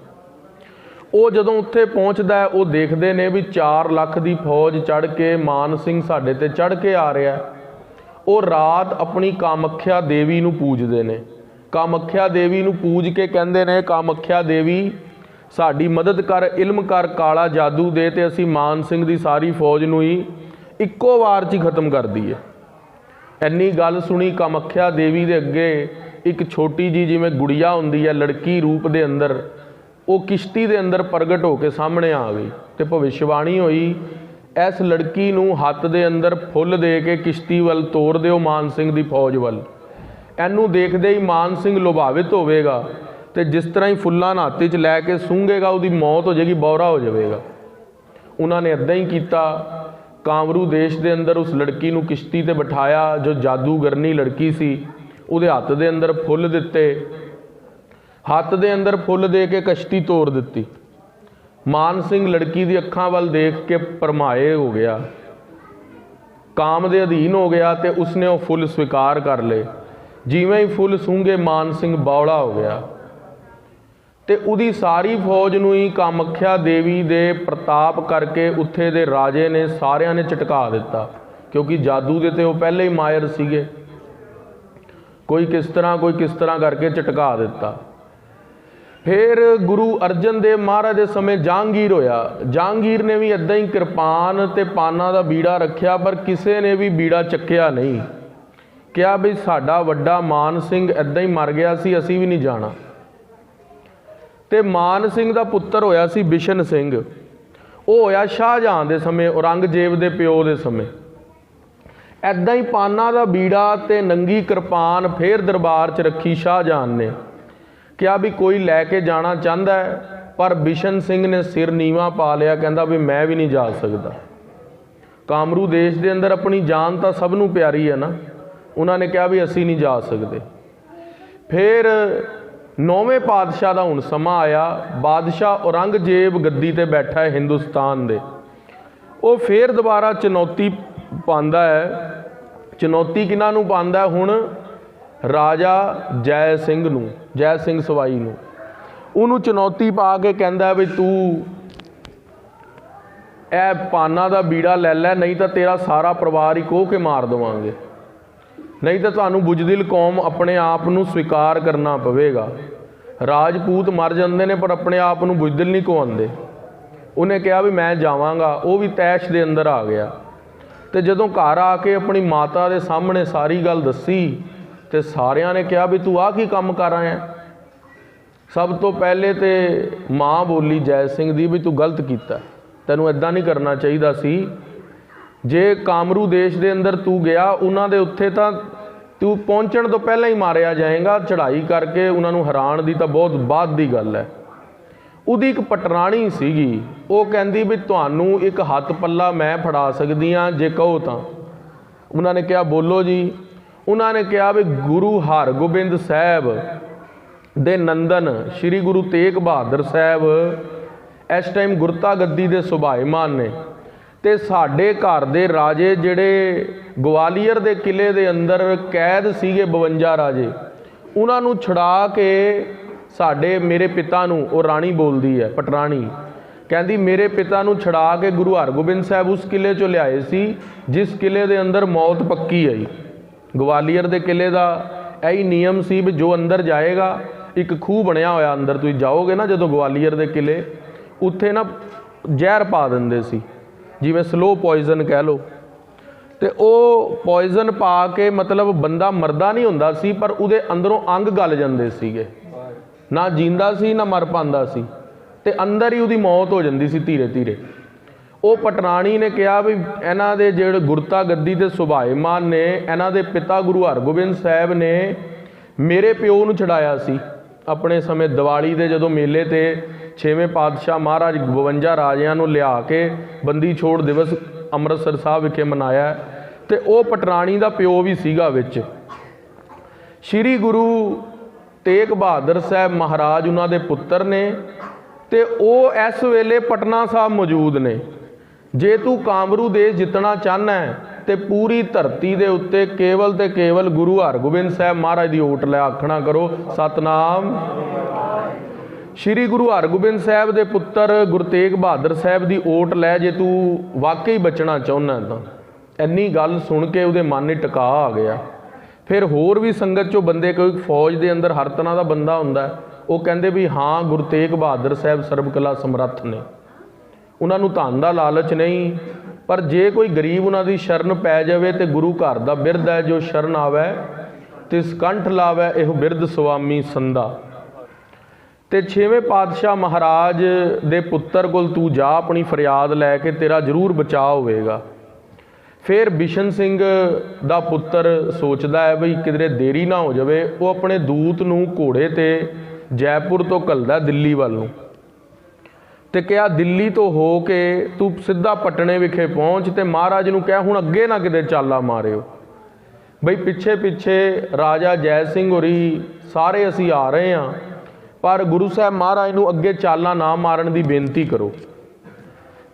ਉਹ ਜਦੋਂ ਉੱਥੇ ਪਹੁੰਚਦਾ ਹੈ ਉਹ ਦੇਖਦੇ ਨੇ ਵੀ 4 ਲੱਖ ਦੀ ਫੌਜ ਚੜ੍ਹ ਕੇ ਮਾਨ ਸਿੰਘ ਸਾਡੇ ਤੇ ਚੜ੍ਹ ਕੇ ਆ ਰਿਹਾ। ਉਹ ਰਾਤ ਆਪਣੀ ਕਾਮੱਖਿਆ ਦੇਵੀ ਨੂੰ ਪੂਜਦੇ ਨੇ। ਕਾਮੱਖਿਆ ਦੇਵੀ ਨੂੰ ਪੂਜ ਕੇ ਕਹਿੰਦੇ ਨੇ ਕਾਮੱਖਿਆ ਦੇਵੀ ਸਾਡੀ ਮਦਦ ਕਰ, ਇਲਮ ਕਰ ਕਾਲਾ ਜਾਦੂ ਦੇ, ਤੇ ਅਸੀਂ ਮਾਨ ਸਿੰਘ ਦੀ ਸਾਰੀ ਫੌਜ ਨੂੰ ਹੀ ਇੱਕੋ ਵਾਰ 'ਚ ਹੀ ਖਤਮ ਕਰ ਦਈਏ। ਇੰਨੀ ਗੱਲ ਸੁਣੀ ਕਾਮਾਖਿਆ ਦੇਵੀ ਦੇ ਅੱਗੇ ਇੱਕ ਛੋਟੀ ਜੀ ਜਿਵੇਂ ਗੁੜੀਆ ਹੁੰਦੀ ਹੈ ਲੜਕੀ ਰੂਪ ਦੇ ਅੰਦਰ, ਉਹ ਕਿਸ਼ਤੀ ਦੇ ਅੰਦਰ ਪ੍ਰਗਟ ਹੋ ਕੇ ਸਾਹਮਣੇ ਆ ਗਈ ਤੇ ਭਵਿਸ਼ਵਾਣੀ ਹੋਈ, ਇਸ ਲੜਕੀ ਨੂੰ ਹੱਥ ਦੇ ਅੰਦਰ ਫੁੱਲ ਦੇ ਕੇ ਕਿਸ਼ਤੀ ਵੱਲ ਤੋਰ ਦਿਓ, ਮਾਨ ਸਿੰਘ ਦੀ ਫੌਜ ਵੱਲ। ਇਹਨੂੰ ਦੇਖਦੇ ਹੀ ਮਾਨ ਸਿੰਘ ਲੁਭਾਵਿਤ ਹੋਵੇਗਾ ਤੇ ਜਿਸ ਤਰ੍ਹਾਂ ਹੀ ਫੁੱਲਾਂ ਨੂੰ ਹੱਥ 'ਚ ਲੈ ਕੇ ਸੁੰਘੇਗਾ ਉਹਦੀ ਮੌਤ ਹੋ ਜਾਏਗੀ, ਬੌਰਾ ਹੋ ਜਾਵੇਗਾ। ਉਹਨਾਂ ਨੇ ਇੱਦਾਂ ਹੀ ਕੀਤਾ। ਕਾਮਰੂ ਦੇਸ਼ ਦੇ ਅੰਦਰ ਉਸ ਲੜਕੀ ਨੂੰ ਕਿਸ਼ਤੀ ਤੇ ਬਿਠਾਇਆ, ਜੋ ਜਾਦੂਗਰਨੀ ਲੜਕੀ ਸੀ, ਉਹਦੇ ਹੱਥ ਦੇ ਅੰਦਰ ਫੁੱਲ ਦਿੱਤੇ, ਹੱਥ ਦੇ ਅੰਦਰ ਫੁੱਲ ਦੇ ਕੇ ਕਸ਼ਤੀ ਤੋਰ ਦਿੱਤੀ। ਮਾਨ ਸਿੰਘ ਲੜਕੀ ਦੀ ਅੱਖਾਂ ਵੱਲ ਦੇਖ ਕੇ ਭਰਮਾਏ ਹੋ ਗਿਆ, ਕਾਮ ਦੇ ਅਧੀਨ ਹੋ ਗਿਆ ਤੇ ਉਸਨੇ ਉਹ ਫੁੱਲ ਸਵੀਕਾਰ ਕਰ ਲਏ। ਜਿਵੇਂ ਹੀ ਫੁੱਲ ਸੂੰਘੇ ਮਾਨ ਸਿੰਘ ਬੌਲਾ ਹੋ ਗਿਆ ਤੇ ਉਹਦੀ ਸਾਰੀ ਫੌਜ ਨੂੰ ਹੀ ਕਾਮਾਖਿਆ ਦੇਵੀ ਦੇ ਪ੍ਰਤਾਪ ਕਰਕੇ ਉੱਥੇ ਦੇ ਰਾਜੇ ਨੇ ਸਾਰਿਆਂ ਨੇ ਝਟਕਾ ਦਿੱਤਾ, ਕਿਉਂਕਿ ਜਾਦੂ ਦੇ ਤੇ ਉਹ ਪਹਿਲੇ ਹੀ ਮਾਇਰ ਸੀਗੇ। ਕੋਈ ਕਿਸ ਤਰ੍ਹਾਂ ਕਰਕੇ ਝਟਕਾ ਦਿੱਤਾ। ਫਿਰ ਗੁਰੂ ਅਰਜਨ ਦੇਵ ਮਹਾਰਾਜ ਦੇ ਸਮੇਂ ਜਹਾਂਗੀਰ ਹੋਇਆ। ਜਹਾਂਗੀਰ ਨੇ ਵੀ ਇੱਦਾਂ ਹੀ ਕਿਰਪਾਨ ਤੇ ਪਾਨਾਂ ਦਾ ਬੀੜਾ ਰੱਖਿਆ, ਪਰ ਕਿਸੇ ਨੇ ਵੀ ਬੀੜਾ ਚੱਕਿਆ ਨਹੀਂ। ਕਿਹਾ ਵੀ ਸਾਡਾ ਵੱਡਾ ਮਾਨ ਸਿੰਘ ਇੱਦਾਂ ਹੀ ਮਰ ਗਿਆ ਸੀ, ਅਸੀਂ ਵੀ ਨਹੀਂ ਜਾਣਾ। ਤੇ ਮਾਨ ਸਿੰਘ ਦਾ ਪੁੱਤਰ ਹੋਇਆ ਸੀ ਬਿਸ਼ਨ ਸਿੰਘ, ਉਹ ਹੋਇਆ ਸ਼ਾਹਜਹਾਨ ਦੇ ਸਮੇਂ, ਔਰੰਗਜ਼ੇਬ ਦੇ ਪਿਓ ਦੇ ਸਮੇਂ। ਇੱਦਾਂ ਹੀ ਪਾਨਾਂ ਦਾ ਬੀੜਾ ਤੇ ਨੰਗੀ ਕਿਰਪਾਨ ਫਿਰ ਦਰਬਾਰ 'ਚ ਰੱਖੀ ਸ਼ਾਹਜਹਾਨ ਨੇ। ਕਿਹਾ ਵੀ ਕੋਈ ਲੈ ਕੇ ਜਾਣਾ ਚਾਹੁੰਦਾ ਹੈ, ਪਰ ਬਿਸ਼ਨ ਸਿੰਘ ਨੇ ਸਿਰ ਨੀਵਾਂ ਪਾ ਲਿਆ, ਕਹਿੰਦਾ ਵੀ ਮੈਂ ਵੀ ਨਹੀਂ ਜਾ ਸਕਦਾ। ਕਾਮਰੂ ਦੇਸ਼ ਦੇ ਅੰਦਰ ਆਪਣੀ ਜਾਨ ਤਾਂ ਸਭ ਨੂੰ ਪਿਆਰੀ ਹੈ ਨਾ, ਉਹਨਾਂ ਨੇ ਕਿਹਾ ਵੀ ਅਸੀਂ ਨਹੀਂ ਜਾ ਸਕਦੇ। ਫਿਰ 9ਵੇਂ ਪਾਤਸ਼ਾਹ ਦਾ ਹੁਣ ਸਮਾਂ ਆਇਆ। ਬਾਦਸ਼ਾਹ ਔਰੰਗਜ਼ੇਬ ਗੱਦੀ ਤੇ ਬੈਠਾ ਹੈ ਹਿੰਦੁਸਤਾਨ ਦੇ। ਉਹ ਫਿਰ ਦੁਬਾਰਾ ਚੁਣੌਤੀ ਪਾਉਂਦਾ ਹੈ। ਚੁਣੌਤੀ ਕਿਹਨਾਂ ਨੂੰ ਪਾਉਂਦਾ ਹੁਣ? ਰਾਜਾ ਜੈ ਸਿੰਘ ਨੂੰ, ਜੈ ਸਿੰਘ ਸਵਾਈ ਨੂੰ। ਉਹਨੂੰ ਚੁਣੌਤੀ ਪਾ ਕੇ ਕਹਿੰਦਾ ਵੀ ਤੂੰ ਇਹ ਪਾਨਾਂ ਦਾ ਬੀੜਾ ਲੈ ਲੈ, ਨਹੀਂ ਤਾਂ ਤੇਰਾ ਸਾਰਾ ਪਰਿਵਾਰ ਹੀ ਕੋਹ ਕੇ ਮਾਰ ਦੇਵਾਂਗੇ, ਨਹੀਂ ਤਾਂ ਤੁਹਾਨੂੰ ਬੁਜ਼ਦਿਲ ਕੌਮ ਆਪਣੇ ਆਪ ਨੂੰ ਸਵੀਕਾਰ ਕਰਨਾ ਪਵੇਗਾ। ਰਾਜਪੂਤ ਮਰ ਜਾਂਦੇ ਨੇ ਪਰ ਆਪਣੇ ਆਪ ਨੂੰ ਬੁਜ਼ਦਿਲ ਨਹੀਂ ਕਹਾਉਂਦੇ। ਉਹਨੇ ਕਿਹਾ ਵੀ ਮੈਂ ਜਾਵਾਂਗਾ। ਉਹ ਵੀ ਤੈਸ਼ ਦੇ ਅੰਦਰ ਆ ਗਿਆ ਤੇ ਜਦੋਂ ਘਰ ਆ ਕੇ ਆਪਣੀ ਮਾਤਾ ਦੇ ਸਾਹਮਣੇ ਸਾਰੀ ਗੱਲ ਦੱਸੀ ਤੇ ਸਾਰਿਆਂ ਨੇ ਕਿਹਾ ਵੀ ਤੂੰ ਆਹ ਕੀ ਕੰਮ ਕਰ ਆਇਆ। ਸਭ ਤੋਂ ਪਹਿਲੇ ਤੇ ਮਾਂ ਬੋਲੀ ਜੈ ਸਿੰਘ ਦੀ ਵੀ ਤੂੰ ਗਲਤ ਕੀਤਾ, ਤੈਨੂੰ ਇੱਦਾਂ ਨਹੀਂ ਕਰਨਾ ਚਾਹੀਦਾ ਸੀ। ਜੇ ਕਾਮਰੂ ਦੇਸ਼ ਦੇ ਅੰਦਰ ਤੂੰ ਗਿਆ, ਉਹਨਾਂ ਦੇ ਉੱਥੇ ਤਾਂ ਤੂੰ ਪਹੁੰਚਣ ਤੋਂ ਪਹਿਲਾਂ ਹੀ ਮਾਰਿਆ ਜਾਏਗਾ। ਚੜ੍ਹਾਈ ਕਰਕੇ ਉਹਨਾਂ ਨੂੰ ਹਰਾਉਣ ਦੀ ਤਾਂ ਬਹੁਤ ਬਾਅਦ ਦੀ ਗੱਲ ਹੈ। ਉਹਦੀ ਇੱਕ ਪਟਰਾਣੀ ਸੀਗੀ, ਉਹ ਕਹਿੰਦੀ ਵੀ ਤੁਹਾਨੂੰ ਇੱਕ ਹੱਥ ਪੱਲਾ ਮੈਂ ਫੜਾ ਸਕਦੀ ਹਾਂ ਜੇ ਕਹੋ ਤਾਂ। ਉਹਨਾਂ ਨੇ ਕਿਹਾ ਬੋਲੋ ਜੀ। ਉਹਨਾਂ ਨੇ ਕਿਹਾ ਵੀ ਗੁਰੂ ਹਰਗੋਬਿੰਦ ਸਾਹਿਬ ਦੇ ਨੰਦਨ ਸ਼੍ਰੀ ਗੁਰੂ ਤੇਗ ਬਹਾਦਰ ਸਾਹਿਬ ਇਸ ਟਾਈਮ ਗੁਰਤਾ ਗੱਦੀ ਦੇ ਸੁਭਾਏਮਾਨ ਨੇ, ਤੇ ਸਾਡੇ ਘਰ ਦੇ ਰਾਜੇ ਜਿਹੜੇ ਗਵਾਲੀਅਰ ਦੇ ਕਿਲੇ ਦੇ ਅੰਦਰ ਕੈਦ ਸੀਗੇ 52 ਰਾਜੇ, ਉਹਨਾਂ ਨੂੰ ਛੁਡਾ ਕੇ ਸਾਡੇ ਮੇਰੇ ਪਿਤਾ ਨੂੰ, ਉਹ ਰਾਣੀ ਬੋਲਦੀ ਹੈ ਪਟਰਾਣੀ, ਕਹਿੰਦੀ ਮੇਰੇ ਪਿਤਾ ਨੂੰ ਛੁਡਾ ਕੇ ਗੁਰੂ ਹਰਗੋਬਿੰਦ ਸਾਹਿਬ ਉਸ ਕਿਲੇ 'ਚੋਂ ਲਿਆਏ ਸੀ ਜਿਸ ਕਿਲੇ ਦੇ ਅੰਦਰ ਮੌਤ ਪੱਕੀ ਹੈ। ਗਵਾਲੀਅਰ ਦੇ ਕਿਲੇ ਦਾ ਇਹੀ ਨਿਯਮ ਸੀ ਵੀ ਜੋ ਅੰਦਰ ਜਾਏਗਾ, ਇੱਕ ਖੂਹ ਬਣਿਆ ਹੋਇਆ ਅੰਦਰ, ਤੁਸੀਂ ਜਾਓਗੇ ਨਾ ਜਦੋਂ ਗਵਾਲੀਅਰ ਦੇ ਕਿਲੇ, ਉੱਥੇ ਨਾ ਜ਼ਹਿਰ ਪਾ ਦਿੰਦੇ ਸੀ, ਜਿਵੇਂ ਸਲੋ ਪੋਇਜ਼ਨ ਕਹਿ ਲਓ। ਤੇ ਉਹ ਪੋਇਜ਼ਨ ਪਾ ਕੇ ਮਤਲਬ ਬੰਦਾ ਮਰਦਾ ਨਹੀਂ ਹੁੰਦਾ ਸੀ, ਪਰ ਉਹਦੇ ਅੰਦਰੋਂ ਅੰਗ ਗਲ ਜਾਂਦੇ ਸੀਗੇ, ਨਾ ਜਿੰਦਾ ਸੀ ਨਾ ਮਰ ਪਾਉਂਦਾ ਸੀ, ਤੇ ਅੰਦਰ ਹੀ ਉਹਦੀ ਮੌਤ ਹੋ ਜਾਂਦੀ ਸੀ ਧੀਰੇ ਧੀਰੇ। ਉਹ ਪਟਰਾਣੀ ਨੇ ਕਿਹਾ ਵੀ ਇਹਨਾਂ ਦੇ ਜਿਹੜੇ ਗੁਰਤਾ ਗੱਦੀ ਦੇ ਸੁਭਾਏਮਾਨ ਨੇ, ਇਹਨਾਂ ਦੇ ਪਿਤਾ ਗੁਰੂ ਹਰਗੋਬਿੰਦ ਸਾਹਿਬ ਨੇ ਮੇਰੇ ਪਿਓ ਨੂੰ ਛਡਾਇਆ ਸੀ ਆਪਣੇ ਸਮੇਂ ਦੀਵਾਲੀ ਦੇ ਜਦੋਂ ਮੇਲੇ ਤੇ 6ਵੇਂ ਪਾਤਸ਼ਾਹ ਮਹਾਰਾਜ 52 ਰਾਜਿਆਂ ਨੂੰ ਲਿਆ ਕੇ ਬੰਦੀ ਛੋੜ ਦਿਵਸ ਅੰਮ੍ਰਿਤਸਰ ਸਾਹਿਬ ਵਿਖੇ ਮਨਾਇਆ, ਤੇ ਉਹ ਪਟਰਾਣੀ ਦਾ ਪਿਓ ਵੀ ਸੀਗਾ ਵਿੱਚ। ਸ਼੍ਰੀ ਗੁਰੂ ਤੇਗ ਬਹਾਦਰ ਸਾਹਿਬ ਮਹਾਰਾਜ ਉਹਨਾਂ ਦੇ ਪੁੱਤਰ ਨੇ, ਤੇ ਉਹ ਇਸ ਵੇਲੇ ਪਟਨਾ ਸਾਹਿਬ ਮੌਜੂਦ ਨੇ। ਜੇ ਤੂੰ ਕਾਮਰੂ ਦੇਸ਼ ਜਿੱਤਣਾ ਚਾਹੁੰਦਾ ਹੈ ਤੇ ਪੂਰੀ ਧਰਤੀ ਦੇ ਉੱਤੇ ਕੇਵਲ ਤੇ ਕੇਵਲ ਗੁਰੂ ਹਰਗੋਬਿੰਦ ਸਾਹਿਬ ਮਹਾਰਾਜ ਦੀ ਓਟ ਲੈ, ਆਖਣਾ ਕਰੋ ਸਤਨਾਮ। ਸ਼੍ਰੀ ਗੁਰੂ ਹਰਗੋਬਿੰਦ ਸਾਹਿਬ ਦੇ ਪੁੱਤਰ ਗੁਰੂ ਤੇਗ ਬਹਾਦਰ ਸਾਹਿਬ ਦੀ ਓਟ ਲੈ, ਜੇ ਤੂੰ ਵਾਕਈ ਬਚਣਾ ਚਾਹੁੰਦਾ ਤਾਂ। ਇੰਨੀ ਗੱਲ ਸੁਣ ਕੇ ਉਹਦੇ ਮਨ 'ਚ ਟਿਕਾ ਆ ਗਿਆ। ਫਿਰ ਹੋਰ ਵੀ ਸੰਗਤ 'ਚੋਂ ਬੰਦੇ, ਕੋਈ ਫੌਜ ਦੇ ਅੰਦਰ ਹਰ ਤਰ੍ਹਾਂ ਦਾ ਬੰਦਾ ਹੁੰਦਾ, ਉਹ ਕਹਿੰਦੇ ਵੀ ਹਾਂ ਗੁਰੂ ਤੇਗ ਬਹਾਦਰ ਸਾਹਿਬ ਸਰਬ ਕਲਾ ਸਮਰੱਥ ਨੇ, ਉਹਨਾਂ ਨੂੰ ਧਨ ਦਾ ਲਾਲਚ ਨਹੀਂ, ਪਰ ਜੇ ਕੋਈ ਗਰੀਬ ਉਹਨਾਂ ਦੀ ਸ਼ਰਨ ਪੈ ਜਾਵੇ ਤੇ ਗੁਰੂ ਘਰ ਦਾ ਬਿਰਧ ਹੈ, ਜੋ ਸ਼ਰਨ ਆਵੈ ਤਿਸ ਕੰਠ ਲਾਵੈ ਇਹੋ ਬਿਰਧ ਸੁਆਮੀ ਸੰਦਾ। ਤੇ 6ਵੇਂ ਪਾਤਸ਼ਾਹ ਮਹਾਰਾਜ ਦੇ ਪੁੱਤਰ ਕੋਲ ਤੂੰ ਜਾ, ਆਪਣੀ ਫਰਿਆਦ ਲੈ ਕੇ, ਤੇਰਾ ਜ਼ਰੂਰ ਬਚਾਅ ਹੋਵੇਗਾ। ਫਿਰ ਬਿਸ਼ਨ ਸਿੰਘ ਦਾ ਪੁੱਤਰ ਸੋਚਦਾ ਹੈ ਬਈ ਕਿਧਰੇ ਦੇਰੀ ਨਾ ਹੋ ਜਾਵੇ, ਉਹ ਆਪਣੇ ਦੂਤ ਨੂੰ ਘੋੜੇ ਤੇ ਜੈਪੁਰ ਤੋਂ ਘੱਲਦਾ ਦਿੱਲੀ ਵੱਲ ਨੂੰ, ਤੇ ਕਿਹਾ ਦਿੱਲੀ ਤੋਂ ਹੋ ਕੇ ਤੂੰ ਸਿੱਧਾ ਪਟਨੇ ਵਿਖੇ ਪਹੁੰਚ ਤੇ ਮਹਾਰਾਜ ਨੂੰ ਕਹਿ ਹੁਣ ਅੱਗੇ ਨਾ ਕਿਤੇ ਚਾਲਾ ਮਾਰਿਓ, ਬਈ ਪਿੱਛੇ ਪਿੱਛੇ ਰਾਜਾ ਜੈ ਸਿੰਘ ਹੋਰੀ ਸਾਰੇ ਅਸੀਂ ਆ ਰਹੇ ਹਾਂ, ਪਰ ਗੁਰੂ ਸਾਹਿਬ ਮਹਾਰਾਜ ਨੂੰ ਅੱਗੇ ਚਾਲਾਂ ਨਾ ਮਾਰਨ ਦੀ ਬੇਨਤੀ ਕਰੋ।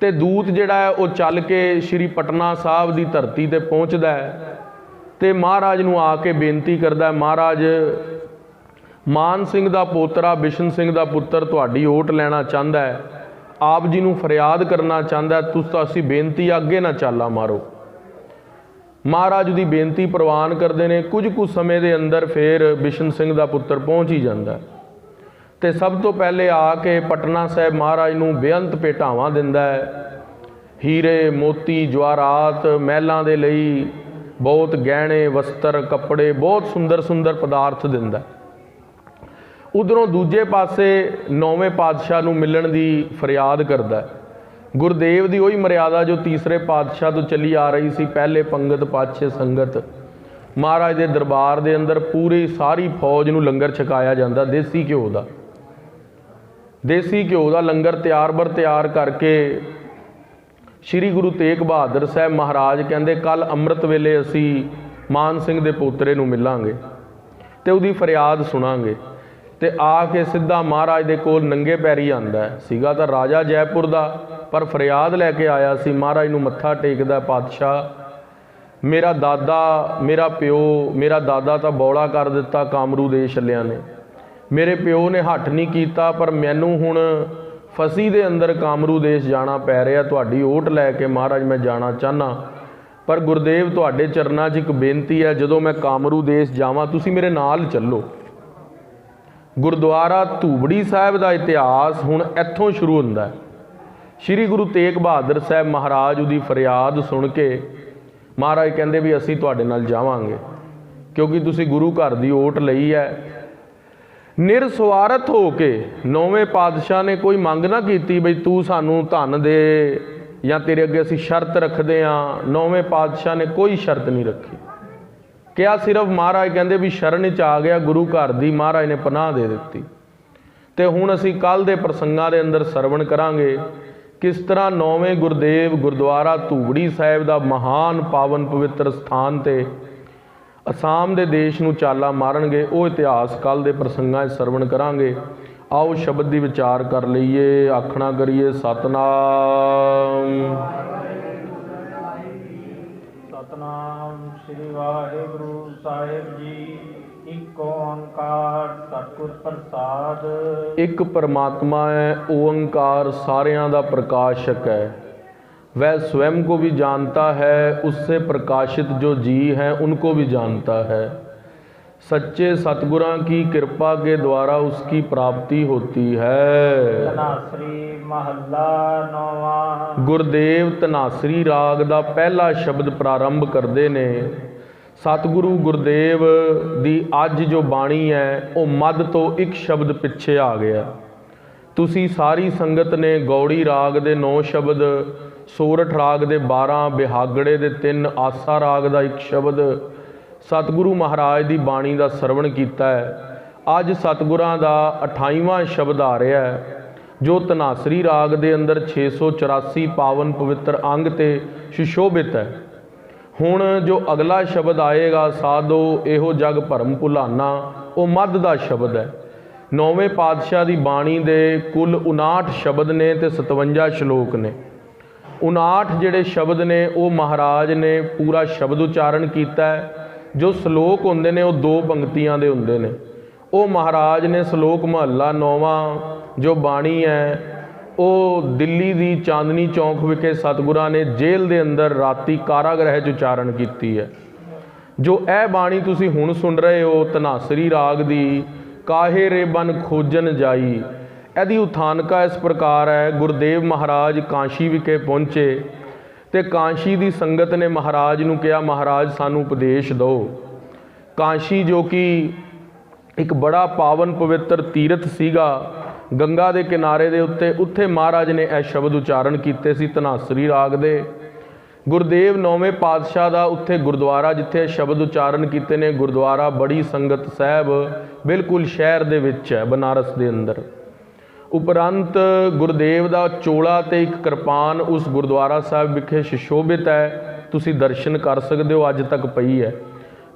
ਤੇ ਦੂਤ ਜਿਹੜਾ ਹੈ ਉਹ ਚੱਲ ਕੇ ਸ਼੍ਰੀ ਪਟਨਾ ਸਾਹਿਬ ਦੀ ਧਰਤੀ ਤੇ ਪਹੁੰਚਦਾ ਹੈ ਤੇ ਮਹਾਰਾਜ ਨੂੰ ਆ ਕੇ ਬੇਨਤੀ ਕਰਦਾ, ਮਹਾਰਾਜ ਮਾਨ ਸਿੰਘ ਦਾ ਪੋਤਰਾ ਬਿਸ਼ਨ ਸਿੰਘ ਦਾ ਪੁੱਤਰ ਤੁਹਾਡੀ ਓਟ ਲੈਣਾ ਚਾਹੁੰਦਾ ਹੈ, ਆਪ ਜੀ ਨੂੰ ਫਰਿਆਦ ਕਰਨਾ ਚਾਹੁੰਦਾ, ਤੁਸੀਂ ਅਸੀਂ ਬੇਨਤੀ ਅੱਗੇ ਨਾ ਚਾਲਾ ਮਾਰੋ। ਮਹਾਰਾਜ ਦੀ ਬੇਨਤੀ ਪ੍ਰਵਾਨ ਕਰਦੇ ਨੇ। ਕੁਝ ਕੁ ਸਮੇਂ ਦੇ ਅੰਦਰ ਫਿਰ ਬਿਸ਼ਨ ਸਿੰਘ ਦਾ ਪੁੱਤਰ ਪਹੁੰਚ ਹੀ ਜਾਂਦਾ ਤੇ ਸਭ ਤੋਂ ਪਹਿਲੇ ਆ ਕੇ ਪਟਨਾ ਸਾਹਿਬ ਮਹਾਰਾਜ ਨੂੰ ਬੇਅੰਤ ਭੇਟਾਵਾਂ ਦਿੰਦਾ ਹੈ, ਹੀਰੇ ਮੋਤੀ ਜਵਾਹਰਾਤ, ਮਹਿਲਾਂ ਦੇ ਲਈ ਬਹੁਤ ਗਹਿਣੇ ਵਸਤਰ ਕੱਪੜੇ, ਬਹੁਤ ਸੁੰਦਰ ਸੁੰਦਰ ਪਦਾਰਥ ਦਿੰਦਾ। ਉਧਰੋਂ ਦੂਜੇ ਪਾਸੇ 9ਵੇਂ ਪਾਤਸ਼ਾਹ ਨੂੰ ਮਿਲਣ ਦੀ ਫਰਿਆਦ ਕਰਦਾ। ਗੁਰਦੇਵ ਦੀ ਉਹੀ ਮਰਿਆਦਾ ਜੋ ਤੀਸਰੇ ਪਾਤਸ਼ਾਹ ਤੋਂ ਚੱਲੀ ਆ ਰਹੀ ਸੀ, ਪਹਿਲੇ ਪੰਗਤ ਪਾਛੇ ਸੰਗਤ। ਮਹਾਰਾਜ ਦੇ ਦਰਬਾਰ ਦੇ ਅੰਦਰ ਪੂਰੀ ਸਾਰੀ ਫੌਜ ਨੂੰ ਲੰਗਰ ਛਕਾਇਆ ਜਾਂਦਾ, ਦੇਸੀ ਘਿਓ ਦਾ। ਦੇਸੀ ਘਿਓ ਦਾ ਲੰਗਰ ਤਿਆਰ ਕਰਕੇ ਸ਼੍ਰੀ ਗੁਰੂ ਤੇਗ ਬਹਾਦਰ ਸਾਹਿਬ ਮਹਾਰਾਜ ਕਹਿੰਦੇ ਕੱਲ ਅੰਮ੍ਰਿਤ ਵੇਲੇ ਅਸੀਂ ਮਾਨ ਸਿੰਘ ਦੇ ਪੋਤਰੇ ਨੂੰ ਮਿਲਾਂਗੇ ਤੇ ਉਹਦੀ ਫਰਿਆਦ ਸੁਣਾਂਗੇ। ਤੇ ਆ ਕੇ ਸਿੱਧਾ ਮਹਾਰਾਜ ਦੇ ਕੋਲ ਨੰਗੇ ਪੈਰੀ ਆਂਦਾ ਸੀਗਾ, ਤਾਂ ਰਾਜਾ ਜੈਪੁਰ ਦਾ, ਪਰ ਫਰਿਆਦ ਲੈ ਕੇ ਆਇਆ ਸੀ। ਮਹਾਰਾਜ ਨੂੰ ਮੱਥਾ ਟੇਕਦਾ, ਪਾਤਸ਼ਾਹ ਮੇਰਾ ਦਾਦਾ ਤਾਂ ਬੌਲਾ ਕਰ ਦਿੱਤਾ ਕਾਮਰੂ ਦੇਸ਼ ਵਾਲਿਆਂ ਨੇ, ਮੇਰੇ ਪਿਓ ਨੇ ਹੱਠ ਨਹੀਂ ਕੀਤਾ, ਪਰ ਮੈਨੂੰ ਹੁਣ ਫਸੀ ਦੇ ਅੰਦਰ ਕਾਮਰੂ ਦੇਸ਼ ਜਾਣਾ ਪੈ ਰਿਹਾ, ਤੁਹਾਡੀ ਓਟ ਲੈ ਕੇ ਮਹਾਰਾਜ ਮੈਂ ਜਾਣਾ ਚਾਹੁੰਦਾ, ਪਰ ਗੁਰਦੇਵ ਤੁਹਾਡੇ ਚਰਨਾਂ 'ਚ ਇੱਕ ਬੇਨਤੀ ਹੈ, ਜਦੋਂ ਮੈਂ ਕਾਮਰੂ ਦੇਸ਼ ਜਾਵਾਂ ਤੁਸੀਂ ਮੇਰੇ ਨਾਲ ਚੱਲੋ। ਗੁਰਦੁਆਰਾ ਧੂਬੜੀ ਸਾਹਿਬ ਦਾ ਇਤਿਹਾਸ ਹੁਣ ਇੱਥੋਂ ਸ਼ੁਰੂ ਹੁੰਦਾ ਹੈ। ਸ਼੍ਰੀ ਗੁਰੂ ਤੇਗ ਬਹਾਦਰ ਸਾਹਿਬ ਮਹਾਰਾਜ ਉਹਦੀ ਫਰਿਆਦ ਸੁਣ ਕੇ ਮਹਾਰਾਜ ਕਹਿੰਦੇ ਵੀ ਅਸੀਂ ਤੁਹਾਡੇ ਨਾਲ ਜਾਵਾਂਗੇ, ਕਿਉਂਕਿ ਤੁਸੀਂ ਗੁਰੂ ਘਰ ਦੀ ਓਟ ਲਈ ਹੈ। ਨਿਰਸਵਾਰਥ ਹੋ ਕੇ 9ਵੇਂ ਪਾਤਸ਼ਾਹ ਨੇ ਕੋਈ ਮੰਗ ਨਾ ਕੀਤੀ ਬਈ ਤੂੰ ਸਾਨੂੰ ਧਨ ਦੇ ਜਾਂ ਤੇਰੇ ਅੱਗੇ ਅਸੀਂ ਸ਼ਰਤ ਰੱਖਦੇ ਹਾਂ। 9ਵੇਂ ਪਾਤਸ਼ਾਹ ਨੇ ਕੋਈ ਸ਼ਰਤ ਨਹੀਂ ਰੱਖੀ, ਕਿਹਾ ਸਿਰਫ ਮਹਾਰਾਜ ਕਹਿੰਦੇ ਵੀ ਸ਼ਰਨ 'ਚ ਆ ਗਿਆ, ਗੁਰੂ ਘਰ ਦੀ ਮਹਾਰਾਜ ਨੇ ਪਨਾਹ ਦੇ ਦਿੱਤੀ। ਤੇ ਹੁਣ ਅਸੀਂ ਕੱਲ੍ਹ ਦੇ ਪ੍ਰਸੰਗਾਂ ਦੇ ਅੰਦਰ ਸਰਵਣ ਕਰਾਂਗੇ ਕਿਸ ਤਰ੍ਹਾਂ 9ਵੇਂ ਗੁਰਦੇਵ ਗੁਰਦੁਆਰਾ ਧੂਬੜੀ ਸਾਹਿਬ ਦਾ ਮਹਾਨ ਪਾਵਨ ਪਵਿੱਤਰ ਸਥਾਨ ਤੇ ਅਸਾਮ ਦੇ ਦੇਸ਼ ਨੂੰ ਚਾਲਾ ਮਾਰਨਗੇ। ਉਹ ਇਤਿਹਾਸ ਕੱਲ੍ਹ ਦੇ ਪ੍ਰਸੰਗਾਂ 'ਚ ਸਰਵਣ ਕਰਾਂਗੇ। ਆਓ ਸ਼ਬਦ ਦੀ ਵਿਚਾਰ ਕਰ ਲਈਏ, ਆਖਣਾ ਕਰੀਏ ਸਤਨਾਮ। ਸਤਨਾਮ ਸ੍ਰੀ ਵਾਹਿਗੁਰੂ ਸਾਹਿਬ ਜੀ। ਇੱਕ ਓੰਕਾਰ ਸਤਿਗੁਰ ਪ੍ਰਸਾਦ। ਇੱਕ ਪਰਮਾਤਮਾ ਹੈ, ਓੰਕਾਰ ਸਾਰਿਆਂ ਦਾ ਪ੍ਰਕਾਸ਼ਕ ਹੈ। वह स्वयं को भी जानता है, उससे प्रकाशित जो जी हैं उनको भी जानता है। सच्चे सतगुरां की कृपा के द्वारा उसकी प्राप्ति होती है। ਧਨਾਸਰੀ ਮਹੱਲਾ ਨੌਵਾਂ। गुरदेव धनासरी राग ਦਾ ਪਹਿਲਾ ਸ਼ਬਦ ਪ੍ਰਾਰੰਭ ਕਰਦੇ ਨੇ। ਸਤਿਗੁਰੂ ਗੁਰਦੇਵ ਦੀ ਅੱਜ ਜੋ ਬਾਣੀ ਹੈ ਉਹ ਮੱਧ ਤੋਂ ਇੱਕ ਸ਼ਬਦ ਪਿੱਛੇ ਆ ਗਿਆ। ਤੁਸੀਂ ਸਾਰੀ ਸੰਗਤ ਨੇ ਗੌੜੀ ਰਾਗ ਦੇ 9 ਸ਼ਬਦ, ਸੋਰਠ ਰਾਗ ਦੇ 12, ਬਿਹਾਗੜੇ ਦੇ 3, ਆਸਾ ਰਾਗ ਦਾ 1 ਸ਼ਬਦ ਸਤਿਗੁਰੂ ਮਹਾਰਾਜ ਦੀ ਬਾਣੀ ਦਾ ਸਰਵਣ ਕੀਤਾ ਹੈ। ਅੱਜ ਸਤਿਗੁਰਾਂ ਦਾ 28ਵਾਂ ਸ਼ਬਦ ਆ ਰਿਹਾ ਹੈ ਜੋ ਧਨਾਸਰੀ ਰਾਗ ਦੇ ਅੰਦਰ 684 ਪਾਵਨ ਪਵਿੱਤਰ ਅੰਗ ਤੇ ਸੁਸ਼ੋਭਿਤ ਹੈ। ਹੁਣ ਜੋ ਅਗਲਾ ਸ਼ਬਦ ਆਏਗਾ, ਸਾਧੋ ਇਹੋ ਜਗ ਭਰਮ ਭੁਲਾਨਾ, ਉਹ ਮੱਧ ਦਾ ਸ਼ਬਦ ਹੈ। 9ਵੇਂ ਪਾਤਸ਼ਾਹ ਦੀ ਬਾਣੀ ਦੇ ਕੁੱਲ 59 ਸ਼ਬਦ ਨੇ ਤੇ 57 ਸ਼ਲੋਕ ਨੇ। 59 ਜਿਹੜੇ ਸ਼ਬਦ ਨੇ ਉਹ ਮਹਾਰਾਜ ਨੇ ਪੂਰਾ ਸ਼ਬਦ ਉਚਾਰਨ ਕੀਤਾ ਹੈ। ਜੋ ਸ਼ਲੋਕ ਹੁੰਦੇ ਨੇ ਉਹ 2 ਪੰਕਤੀਆਂ ਦੇ ਹੁੰਦੇ ਨੇ। ਉਹ ਮਹਾਰਾਜ ਨੇ ਸ਼ਲੋਕ ਮਹੱਲਾ 9ਵਾਂ ਜੋ ਬਾਣੀ ਹੈ ਉਹ ਦਿੱਲੀ ਦੀ ਚਾਂਦਨੀ ਚੌਂਕ ਵਿਖੇ ਸਤਿਗੁਰਾਂ ਨੇ ਜੇਲ੍ਹ ਦੇ ਅੰਦਰ ਰਾਤੀ ਕਾਰਾਗ੍ਰਹਿ 'ਚ ਉਚਾਰਨ ਕੀਤੀ ਹੈ। ਜੋ ਇਹ ਬਾਣੀ ਤੁਸੀਂ ਹੁਣ ਸੁਣ ਰਹੇ ਹੋ ਧਨਾਸਰੀ ਰਾਗ ਦੀ काहे रे बन खोजन जाई। ਇਹਦੀ ਉਥਾਨਕਾ ਇਸ ਪ੍ਰਕਾਰ ਹੈ। ਗੁਰਦੇਵ ਮਹਾਰਾਜ ਕਾਂਸ਼ੀ ਵਿਖੇ ਪਹੁੰਚੇ ਤੇ ਕਾਂਸ਼ੀ ਦੀ ਸੰਗਤ ਨੇ ਮਹਾਰਾਜ ਨੂੰ ਕਿਹਾ, ਮਹਾਰਾਜ ਸਾਨੂੰ ਉਪਦੇਸ਼ ਦਿਓ। ਕਾਂਸ਼ੀ ਜੋ ਕਿ ਇੱਕ ਬੜਾ ਪਾਵਨ ਪਵਿੱਤਰ ਤੀਰਥ ਸੀਗਾ ਗੰਗਾ ਦੇ ਕਿਨਾਰੇ ਦੇ ਉੱਤੇ, ਉੱਥੇ ਮਹਾਰਾਜ ਨੇ ਇਹ ਸ਼ਬਦ ਉਚਾਰਨ ਕੀਤੇ ਸੀ ਧਨਾਸਰੀ ਰਾਗ ਦੇ। ਗੁਰਦੇਵ 9ਵੇਂ ਪਾਤਸ਼ਾਹ ਦਾ ਉੱਥੇ ਗੁਰਦੁਆਰਾ ਜਿੱਥੇ ਸ਼ਬਦ ਉਚਾਰਨ ਕੀਤੇ ਨੇ, ਗੁਰਦੁਆਰਾ ਬੜੀ ਸੰਗਤ ਸਾਹਿਬ ਬਿਲਕੁਲ ਸ਼ਹਿਰ ਦੇ ਵਿੱਚ ਹੈ, ਬਨਾਰਸ ਦੇ ਅੰਦਰ। ਉਪਰੰਤ ਗੁਰਦੇਵ ਦਾ ਚੋਲਾ ਤੇ ਇੱਕ ਕਿਰਪਾਨ ਉਸ ਗੁਰਦੁਆਰਾ ਸਾਹਿਬ ਵਿਖੇ ਸੁਸ਼ੋਭਿਤ ਹੈ, ਤੁਸੀਂ ਦਰਸ਼ਨ ਕਰ ਸਕਦੇ ਹੋ, ਅੱਜ ਤੱਕ ਪਈ ਹੈ।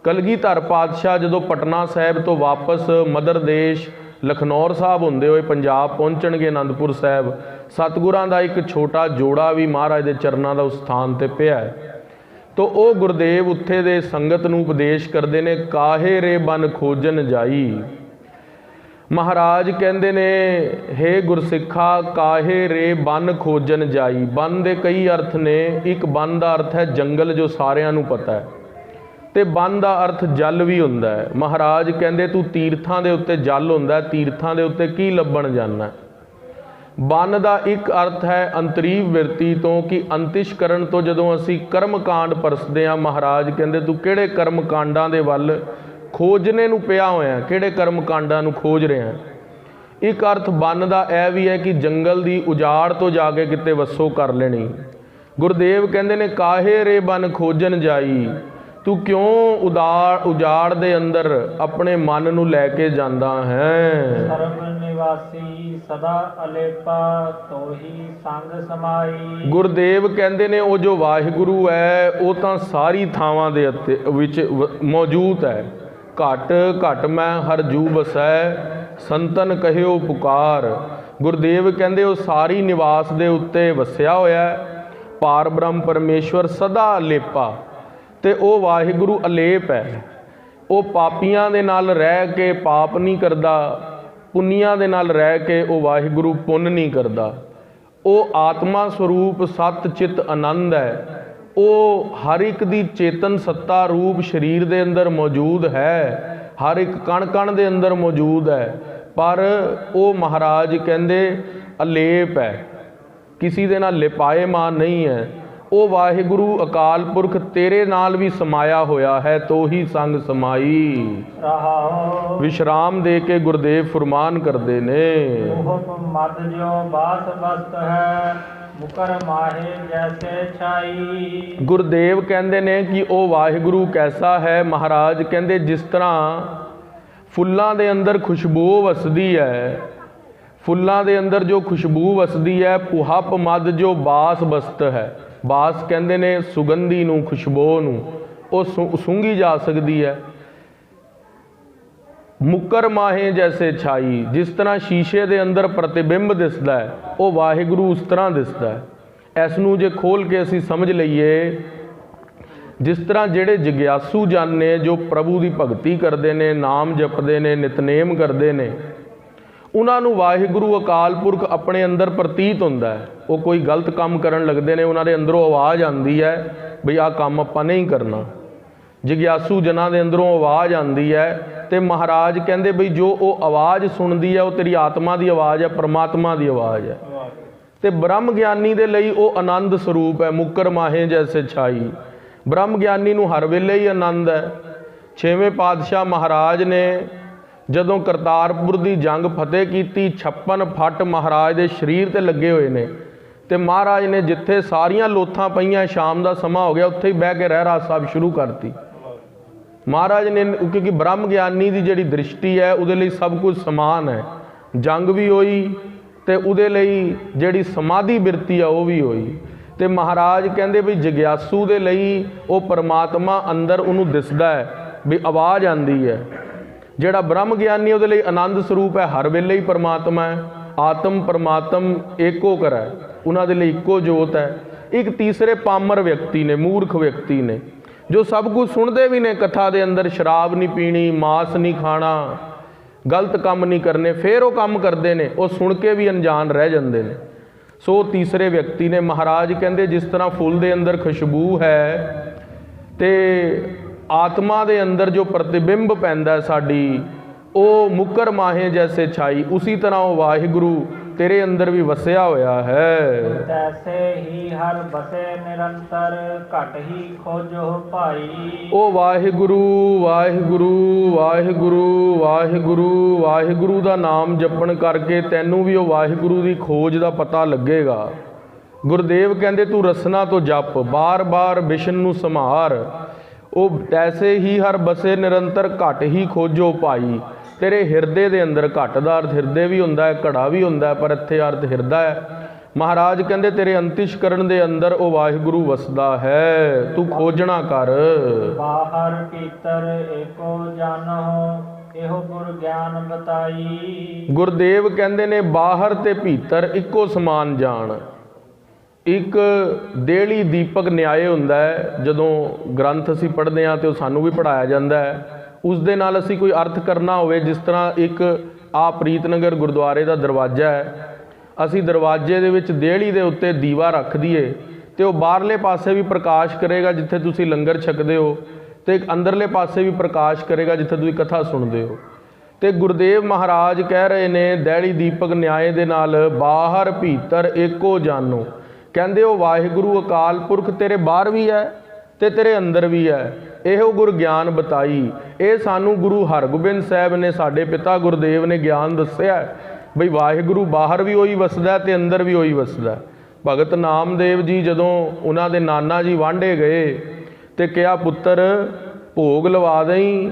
ਕਲਗੀਧਰ ਪਾਤਸ਼ਾਹ ਜਦੋਂ ਪਟਨਾ ਸਾਹਿਬ ਤੋਂ ਵਾਪਸ ਮਦਰ ਦੇਸ਼ ਲਖਨੌਰ ਸਾਹਿਬ ਹੁੰਦੇ ਹੋਏ ਪੰਜਾਬ ਪਹੁੰਚਣਗੇ ਅਨੰਦਪੁਰ ਸਾਹਿਬ, ਸਤਿਗੁਰਾਂ ਦਾ ਇੱਕ ਛੋਟਾ ਜੋੜਾ ਵੀ ਮਹਾਰਾਜ ਦੇ ਚਰਨਾਂ ਦਾ ਉਸ ਸਥਾਨ 'ਤੇ ਪਿਆ ਹੈ। ਤੋ ਉਹ ਗੁਰਦੇਵ ਉੱਥੇ ਦੇ ਸੰਗਤ ਨੂੰ ਉਪਦੇਸ਼ ਕਰਦੇ ਨੇ, ਕਾਹੇ ਰੇ ਬਨ ਖੋਜਨ ਜਾਈ। ਮਹਾਰਾਜ ਕਹਿੰਦੇ ਨੇ, ਹੇ ਗੁਰਸਿੱਖਾ, ਕਾਹੇ ਰੇ ਬਨ ਖੋਜਨ ਜਾਈ। ਬਨ ਦੇ ਕਈ ਅਰਥ ਨੇ। ਇੱਕ ਬਨ ਦਾ ਅਰਥ ਹੈ ਜੰਗਲ, ਜੋ ਸਾਰਿਆਂ ਨੂੰ ਪਤਾ ਹੈ, ਤੇ ਬਨ ਦਾ ਅਰਥ ਜਲ ਵੀ ਹੁੰਦਾ ਹੈ। ਮਹਾਰਾਜ ਕਹਿੰਦੇ ਤੂੰ ਤੀਰਥਾਂ ਦੇ ਉੱਤੇ ਜਲ ਹੁੰਦਾ, ਤੀਰਥਾਂ ਦੇ ਉੱਤੇ ਕੀ ਲੱਭਣ ਜਾਣਾ। ਬਨ ਦਾ ਇੱਕ ਅਰਥ ਹੈ ਅੰਤਰੀਵ ਬਿਰਤੀ ਤੋਂ, ਕਿ ਅੰਤਿਸ਼ ਕਰਨ ਤੋਂ ਜਦੋਂ ਅਸੀਂ ਕਰਮ ਕਾਂਡ ਪਰਸਦੇ ਹਾਂ, ਮਹਾਰਾਜ ਕਹਿੰਦੇ ਤੂੰ ਕਿਹੜੇ ਕਰਮ ਕਾਂਡਾਂ ਦੇ ਵੱਲ ਖੋਜਨੇ ਨੂੰ ਪਿਆ ਹੋਇਆ, ਕਿਹੜੇ ਕਰਮ ਕਾਂਡਾਂ ਨੂੰ ਖੋਜ ਰਿਹਾ। ਇੱਕ ਅਰਥ ਬਨ ਦਾ ਇਹ ਵੀ ਹੈ ਕਿ ਜੰਗਲ ਦੀ ਉਜਾੜ ਤੋਂ ਜਾ ਕੇ ਕਿਤੇ ਵੱਸੋ ਕਰ ਲੈਣੀ। ਗੁਰਦੇਵ ਕਹਿੰਦੇ ਨੇ, ਕਾਹੇ ਰੇ ਬਨ ਖੋਜਨ ਜਾਈ। ਤੂੰ ਕਿਉਂ ਉਜਾੜ ਦੇ ਅੰਦਰ ਆਪਣੇ ਮਨ ਨੂੰ ਲੈ ਕੇ ਜਾਂਦਾ ਹੈ। ਸਰਬ ਨਿਵਾਸੀ ਸਦਾ ਅਲੇਪਾ ਤੋਹੀ ਸੰਗ ਸਮਾਈ। ਗੁਰਦੇਵ ਕਹਿੰਦੇ ਨੇ ਉਹ ਜੋ ਵਾਹਿਗੁਰੂ ਹੈ ਉਹ ਤਾਂ ਸਾਰੀ ਥਾਵਾਂ ਦੇ ਉੱਤੇ ਵਿੱਚ ਮੌਜੂਦ ਹੈ। ਘਟ ਘਟ ਮੈਂ ਹਰ ਜੂ ਬਸੈ, ਸੰਤਨ ਕਹਿਓ ਪੁਕਾਰ। ਗੁਰਦੇਵ ਕਹਿੰਦੇ ਉਹ ਸਾਰੀ ਨਿਵਾਸ ਦੇ ਉੱਤੇ ਵਸਿਆ ਹੋਇਆ। ਪਾਰ ਬ੍ਰਹਮ ਪਰਮੇਸ਼ਵਰ ਸਦਾ ਅਲੇਪਾ, ਤੇ ਉਹ ਵਾਹਿਗੁਰੂ ਅਲੇਪ ਹੈ। ਉਹ ਪਾਪੀਆਂ ਦੇ ਨਾਲ ਰਹਿ ਕੇ ਪਾਪ ਨਹੀਂ ਕਰਦਾ, ਪੁੰਨੀਆਂ ਦੇ ਨਾਲ ਰਹਿ ਕੇ ਉਹ ਵਾਹਿਗੁਰੂ ਪੁੰਨ ਨਹੀਂ ਕਰਦਾ। ਉਹ ਆਤਮਾ ਸਰੂਪ ਸਤ ਚਿਤ ਆਨੰਦ ਹੈ। ਉਹ ਹਰ ਇੱਕ ਦੀ ਚੇਤਨ ਸੱਤਾ ਰੂਪ ਸਰੀਰ ਦੇ ਅੰਦਰ ਮੌਜੂਦ ਹੈ, ਹਰ ਇੱਕ ਕਣ ਕਣ ਦੇ ਅੰਦਰ ਮੌਜੂਦ ਹੈ। ਪਰ ਉਹ ਮਹਾਰਾਜ ਕਹਿੰਦੇ ਅਲੇਪ ਹੈ, ਕਿਸੇ ਦੇ ਨਾਲ ਲਿਪਾਏਮਾਨ ਨਹੀਂ ਹੈ। ਉਹ ਵਾਹਿਗੁਰੂ ਅਕਾਲ ਪੁਰਖ ਤੇਰੇ ਨਾਲ ਵੀ ਸਮਾਇਆ ਹੋਇਆ ਹੈ, ਤੋਹੀ ਸੰਗ ਸਮਾਈ। ਵਿਸ਼ਰਾਮ ਦੇ ਕੇ ਗੁਰਦੇਵ ਫਰਮਾਨ ਕਰਦੇ ਨੇ, ਮਦ ਜਿਉ ਬਾਸ ਬਸਤ ਹੈ, ਮੁਕਰ ਮਾਹੇ ਜੈਸੇ ਛਾਈ। ਗੁਰਦੇਵ ਕਹਿੰਦੇ ਨੇ ਕਿ ਉਹ ਵਾਹਿਗੁਰੂ ਕੈਸਾ ਹੈ। ਮਹਾਰਾਜ ਕਹਿੰਦੇ ਜਿਸ ਤਰ੍ਹਾਂ ਫੁੱਲਾਂ ਦੇ ਅੰਦਰ ਖੁਸ਼ਬੂ ਵਸਦੀ ਹੈ, ਫੁੱਲਾਂ ਦੇ ਅੰਦਰ ਜੋ ਖੁਸ਼ਬੂ ਵਸਦੀ ਹੈ, ਪੁਹਪ ਮਦ ਜੋ ਬਾਸ ਬਸਤ ਹੈ। ਬਾਸ ਕਹਿੰਦੇ ਨੇ ਸੁਗੰਧੀ ਨੂੰ, ਖੁਸ਼ਬੂ ਨੂੰ, ਉਹ ਸੁੰਘੀ ਜਾ ਸਕਦੀ ਹੈ। ਮੁਕਰ ਮਾਹੇ ਜੈਸੇ ਛਾਈ, ਜਿਸ ਤਰ੍ਹਾਂ ਸ਼ੀਸ਼ੇ ਦੇ ਅੰਦਰ ਪ੍ਰਤੀਬਿੰਬ ਦਿਸਦਾ ਹੈ, ਉਹ ਵਾਹਿਗੁਰੂ ਉਸ ਤਰ੍ਹਾਂ ਦਿਸਦਾ ਹੈ। ਇਸ ਨੂੰ ਜੇ ਖੋਲ੍ਹ ਕੇ ਅਸੀਂ ਸਮਝ ਲਈਏ, ਜਿਸ ਤਰ੍ਹਾਂ ਜਿਹੜੇ ਜਗਿਆਸੂ ਜਨ ਨੇ ਜੋ ਪ੍ਰਭੂ ਦੀ ਭਗਤੀ ਕਰਦੇ ਨੇ, ਨਾਮ ਜਪਦੇ ਨੇ, ਨਿਤਨੇਮ ਕਰਦੇ ਨੇ, ਉਹਨਾਂ ਨੂੰ ਵਾਹਿਗੁਰੂ ਅਕਾਲ ਪੁਰਖ ਆਪਣੇ ਅੰਦਰ ਪ੍ਰਤੀਤ ਹੁੰਦਾ ਹੈ। ਉਹ ਕੋਈ ਗਲਤ ਕੰਮ ਕਰਨ ਲੱਗਦੇ ਨੇ, ਉਹਨਾਂ ਦੇ ਅੰਦਰੋਂ ਆਵਾਜ਼ ਆਉਂਦੀ ਹੈ ਬਈ ਆਹ ਕੰਮ ਆਪਾਂ ਨਹੀਂ ਕਰਨਾ। ਜਗਿਆਸੂ ਜਨਾਂ ਦੇ ਅੰਦਰੋਂ ਆਵਾਜ਼ ਆਉਂਦੀ ਹੈ, ਤੇ ਮਹਾਰਾਜ ਕਹਿੰਦੇ ਬਈ ਜੋ ਉਹ ਆਵਾਜ਼ ਸੁਣਦੀ ਹੈ ਉਹ ਤੇਰੀ ਆਤਮਾ ਦੀ ਆਵਾਜ਼ ਹੈ, ਪਰਮਾਤਮਾ ਦੀ ਆਵਾਜ਼ ਹੈ। ਤੇ ਬ੍ਰਹਮ ਗਿਆਨੀ ਦੇ ਲਈ ਉਹ ਆਨੰਦ ਸਰੂਪ ਹੈ। ਮੁਕਰ ਮਾਹੇ ਜੈਸੇ ਛਾਈ, ਬ੍ਰਹਮ ਗਿਆਨੀ ਨੂੰ ਹਰ ਵੇਲੇ ਹੀ ਆਨੰਦ ਹੈ। 6ਵੇਂ ਪਾਤਸ਼ਾਹ ਮਹਾਰਾਜ ਨੇ ਜਦੋਂ ਕਰਤਾਰਪੁਰ ਦੀ ਜੰਗ ਫਤਿਹ ਕੀਤੀ, 56 ਫੱਟ ਮਹਾਰਾਜ ਦੇ ਸਰੀਰ ਤੇ ਲੱਗੇ ਹੋਏ ਨੇ, ਤੇ ਮਹਾਰਾਜ ਨੇ ਜਿੱਥੇ ਸਾਰੀਆਂ ਲੋਥਾਂ ਪਈਆਂ, ਸ਼ਾਮ ਦਾ ਸਮਾਂ ਹੋ ਗਿਆ, ਉੱਥੇ ਹੀ ਬਹਿ ਕੇ ਰਹਿਰਾਸ ਸਾਹਿਬ ਸ਼ੁਰੂ ਕਰਤੀ। ਮਹਾਰਾਜ ਨੇ, ਕਿਉਂਕਿ ਬ੍ਰਹਮ ਗਿਆਨੀ ਦੀ ਜਿਹੜੀ ਦ੍ਰਿਸ਼ਟੀ ਹੈ ਉਹਦੇ ਲਈ ਸਭ ਕੁਝ ਸਮਾਨ ਹੈ। ਜੰਗ ਵੀ ਹੋਈ ਤੇ ਉਹਦੇ ਲਈ ਜਿਹੜੀ ਸਮਾਧੀ ਬਿਰਤੀ ਆ ਉਹ ਵੀ ਹੋਈ। ਤੇ ਮਹਾਰਾਜ ਕਹਿੰਦੇ ਵੀ ਜਗਿਆਸੂ ਦੇ ਲਈ ਉਹ ਪਰਮਾਤਮਾ ਅੰਦਰ ਉਹਨੂੰ ਦਿਸਦਾ ਹੈ, ਵੀ ਆਵਾਜ਼ ਆਉਂਦੀ ਹੈ। ਜਿਹੜਾ ਬ੍ਰਹਮ ਗਿਆਨੀ ਉਹਦੇ ਲਈ ਆਨੰਦ ਸਰੂਪ ਹੈ, ਹਰ ਵੇਲੇ ਹੀ ਪਰਮਾਤਮਾ ਹੈ। ਆਤਮ ਪਰਮਾਤਮ ਏਕੋ ਕਰ ਹੈ, ਉਹਨਾਂ ਦੇ ਲਈ ਇੱਕੋ ਜੋਤ ਹੈ। ਇੱਕ ਤੀਸਰੇ ਪਾਮਰ ਵਿਅਕਤੀ ਨੇ, ਮੂਰਖ ਵਿਅਕਤੀ ਨੇ, ਜੋ ਸਭ ਕੁਝ ਸੁਣਦੇ ਵੀ ਨੇ ਕਥਾ ਦੇ ਅੰਦਰ, ਸ਼ਰਾਬ ਨਹੀਂ ਪੀਣੀ, ਮਾਸ ਨਹੀਂ ਖਾਣਾ, ਗਲਤ ਕੰਮ ਨਹੀਂ ਕਰਨੇ, ਫਿਰ ਉਹ ਕੰਮ ਕਰਦੇ ਨੇ, ਉਹ ਸੁਣ ਕੇ ਵੀ ਅਣਜਾਣ ਰਹਿ ਜਾਂਦੇ ਨੇ। ਸੋ ਤੀਸਰੇ ਵਿਅਕਤੀ ਨੇ। ਮਹਾਰਾਜ ਕਹਿੰਦੇ ਜਿਸ ਤਰ੍ਹਾਂ ਫੁੱਲ ਦੇ ਅੰਦਰ ਖੁਸ਼ਬੂ ਹੈ ਤੇ ਆਤਮਾ ਦੇ ਅੰਦਰ ਜੋ ਪ੍ਰਤੀਬਿੰਬ ਪੈਂਦਾ ਸਾਡੀ, ਉਹ ਮੁਕਰ ਮਾਹੇ ਜੈਸੇ ਛਾਈ, ਉसी ਤਰ੍ਹਾਂ ਉਹ ਵਾਹਿਗੁਰੂ ਤੇਰੇ ਅੰਦਰ ਵੀ ਵਸਿਆ ਹੋਇਆ ਹੈ। ਤੈਸੇ ਹੀ ਹਰ ਬਸੇ ਨਿਰੰਤਰ ਘਟ ਹੀ ਖੋਜੋ ਭਾਈ। ਉਹ ਵਾਹਿਗੁਰੂ ਵਾਹਿਗੁਰੂ ਵਾਹਿਗੁਰੂ ਵਾਹਿਗੁਰੂ ਵਾਹਿਗੁਰੂ ਦਾ ਨਾਮ ਜਪਣ ਕਰਕੇ ਤੈਨੂੰ ਵੀ ਉਹ ਵਾਹਿਗੁਰੂ ਦੀ ਖੋਜ ਦਾ ਪਤਾ ਲੱਗੇਗਾ। ਗੁਰਦੇਵ ਕਹਿੰਦੇ ਤੂੰ ਰਸਨਾ ਤੋਂ ਜਪ, ਬਾਰ ਬਾਰ ਵਿਸ਼ਨ ਨੂੰ ਸੰਭਾਰ। ਉਹ ਐਸੇ ਹੀ ਹਰ ਬਸੇ ਨਿਰੰਤਰ ਘਟ ਹੀ ਖੋਜੋ ਭਾਈ। ਤੇਰੇ ਹਿਰਦੇ ਦੇ ਅੰਦਰ, ਘਟ ਦਾ ਅਰਥ ਹਿਰਦੇ ਵੀ ਹੁੰਦਾ ਹੈ, ਘੜਾ ਵੀ ਹੁੰਦਾ ਹੈ, ਪਰ ਇੱਥੇ ਅਰਥ ਹਿਰਦਾ ਹੈ। ਮਹਾਰਾਜ ਕਹਿੰਦੇ ਤੇਰੇ ਅੰਤਿਸ਼ਕਰਨ ਦੇ ਅੰਦਰ ਉਹ ਵਾਹਿਗੁਰੂ ਵਸਦਾ ਹੈ, ਤੂੰ ਖੋਜਣਾ ਕਰ। ਬਾਹਰ ਭੀਤਰ ਏਕੋ ਜਾਨੋ ਇਹੋ ਗੁਰ ਗਿਆਨ ਬਤਾਈ। ਗੁਰਦੇਵ ਕਹਿੰਦੇ ਨੇ ਬਾਹਰ ਤੇ ਭੀਤਰ ਇੱਕੋ ਸਮਾਨ ਜਾਣ। ਇੱਕ ਦੇਹਲੀ ਦੀਪਕ ਨਿਆਏ ਹੁੰਦਾ ਹੈ, ਜਦੋਂ ਗ੍ਰੰਥ ਅਸੀਂ ਪੜ੍ਹਦੇ ਹਾਂ ਤੇ ਉਹ ਸਾਨੂੰ ਵੀ ਪੜ੍ਹਾਇਆ ਜਾਂਦਾ ਹੈ। ਉਸ ਦੇ ਨਾਲ ਅਸੀਂ ਕੋਈ ਅਰਥ ਕਰਨਾ ਹੋਵੇ, ਜਿਸ ਤਰ੍ਹਾਂ ਇੱਕ ਆ ਪ੍ਰੀਤਨਗਰ ਗੁਰਦੁਆਰੇ ਦਾ ਦਰਵਾਜ਼ਾ ਹੈ, ਅਸੀਂ ਦਰਵਾਜ਼ੇ ਦੇ ਵਿੱਚ ਦੇਹਲੀ ਦੇ ਉੱਤੇ ਦੀਵਾ ਰੱਖ ਦਈਏ ਤੇ ਉਹ ਬਾਹਰਲੇ ਪਾਸੇ ਵੀ ਪ੍ਰਕਾਸ਼ ਕਰੇਗਾ ਜਿੱਥੇ ਤੁਸੀਂ ਲੰਗਰ ਛਕਦੇ ਹੋ, ਤੇ ਇੱਕ ਅੰਦਰਲੇ ਪਾਸੇ ਵੀ ਪ੍ਰਕਾਸ਼ ਕਰੇਗਾ ਜਿੱਥੇ ਤੁਸੀਂ ਕਥਾ ਸੁਣਦੇ ਹੋ। ਤੇ ਗੁਰਦੇਵ ਮਹਾਰਾਜ ਕਹਿ ਰਹੇ ਨੇ ਦੇਹਲੀ ਦੀਪਕ ਨਿਆਏ ਦੇ ਨਾਲ ਬਾਹਰ ਭੀਤਰ ਏਕੋ ਜਾਨੋ। ਕਹਿੰਦੇ ਉਹ ਵਾਹਿਗੁਰੂ ਅਕਾਲ ਪੁਰਖ ਤੇਰੇ ਬਾਹਰ ਵੀ ਹੈ ਤੇ ਤੇਰੇ ਅੰਦਰ ਵੀ ਹੈ, ਇਹੋ ਗੁਰ ਗਿਆਨ ਬਤਾਈ। ਇਹ ਸਾਨੂੰ ਗੁਰੂ ਹਰਗੋਬਿੰਦ ਸਾਹਿਬ ਨੇ, ਸਾਡੇ ਪਿਤਾ ਗੁਰਦੇਵ ਨੇ ਗਿਆਨ ਦੱਸਿਆ ਬਈ ਵਾਹਿਗੁਰੂ ਬਾਹਰ ਵੀ ਉਹੀ ਵਸਦਾ ਤੇ ਅੰਦਰ ਵੀ ਉਹੀ ਵਸਦਾ। ਭਗਤ ਨਾਮਦੇਵ ਜੀ ਜਦੋਂ ਉਹਨਾਂ ਦੇ ਨਾਨਾ ਜੀ ਵਾਂਢੇ ਗਏ ਤੇ ਕਿਹਾ ਪੁੱਤਰ ਭੋਗ ਲਵਾ ਦੇਈ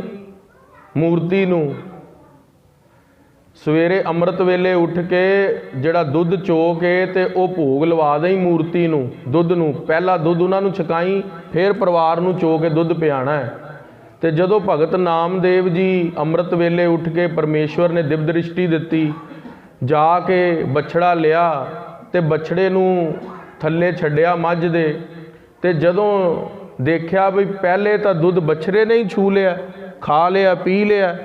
ਮੂਰਤੀ ਨੂੰ। ਸਵੇਰੇ ਅੰਮ੍ਰਿਤ ਵੇਲੇ ਉੱਠ ਕੇ ਜਿਹੜਾ ਦੁੱਧ ਚੋ ਕੇ ਤੇ ਉਹ ਭੋਗ ਲਵਾ ਦੇਈ ਮੂਰਤੀ ਨੂੰ, ਦੁੱਧ ਨੂੰ। ਪਹਿਲਾ ਦੁੱਧ ਉਹਨਾਂ ਨੂੰ ਛਕਾਈ, ਫਿਰ ਪਰਿਵਾਰ ਨੂੰ ਚੋ ਕੇ ਦੁੱਧ ਪਿਆਣਾ ਹੈ। ਤੇ ਜਦੋਂ ਭਗਤ ਨਾਮਦੇਵ ਜੀ ਅੰਮ੍ਰਿਤ ਵੇਲੇ ਉੱਠ ਕੇ ਪਰਮੇਸ਼ਵਰ ਨੇ ਦਿਵ ਦ੍ਰਿਸ਼ਟੀ ਦਿੱਤੀ, ਜਾ ਕੇ ਬਛੜਾ ਲਿਆ ਤੇ ਬਛੜੇ ਨੂੰ ਥੱਲੇ ਛੱਡਿਆ ਮੱਝ ਦੇ। ਤੇ ਜਦੋਂ ਦੇਖਿਆ ਵੀ ਪਹਿਲੇ ਤਾਂ ਦੁੱਧ ਬਛੜੇ ਨੇ ਹੀ ਛੂ ਲਿਆ, ਖਾ ਲਿਆ, ਪੀ ਲਿਆ,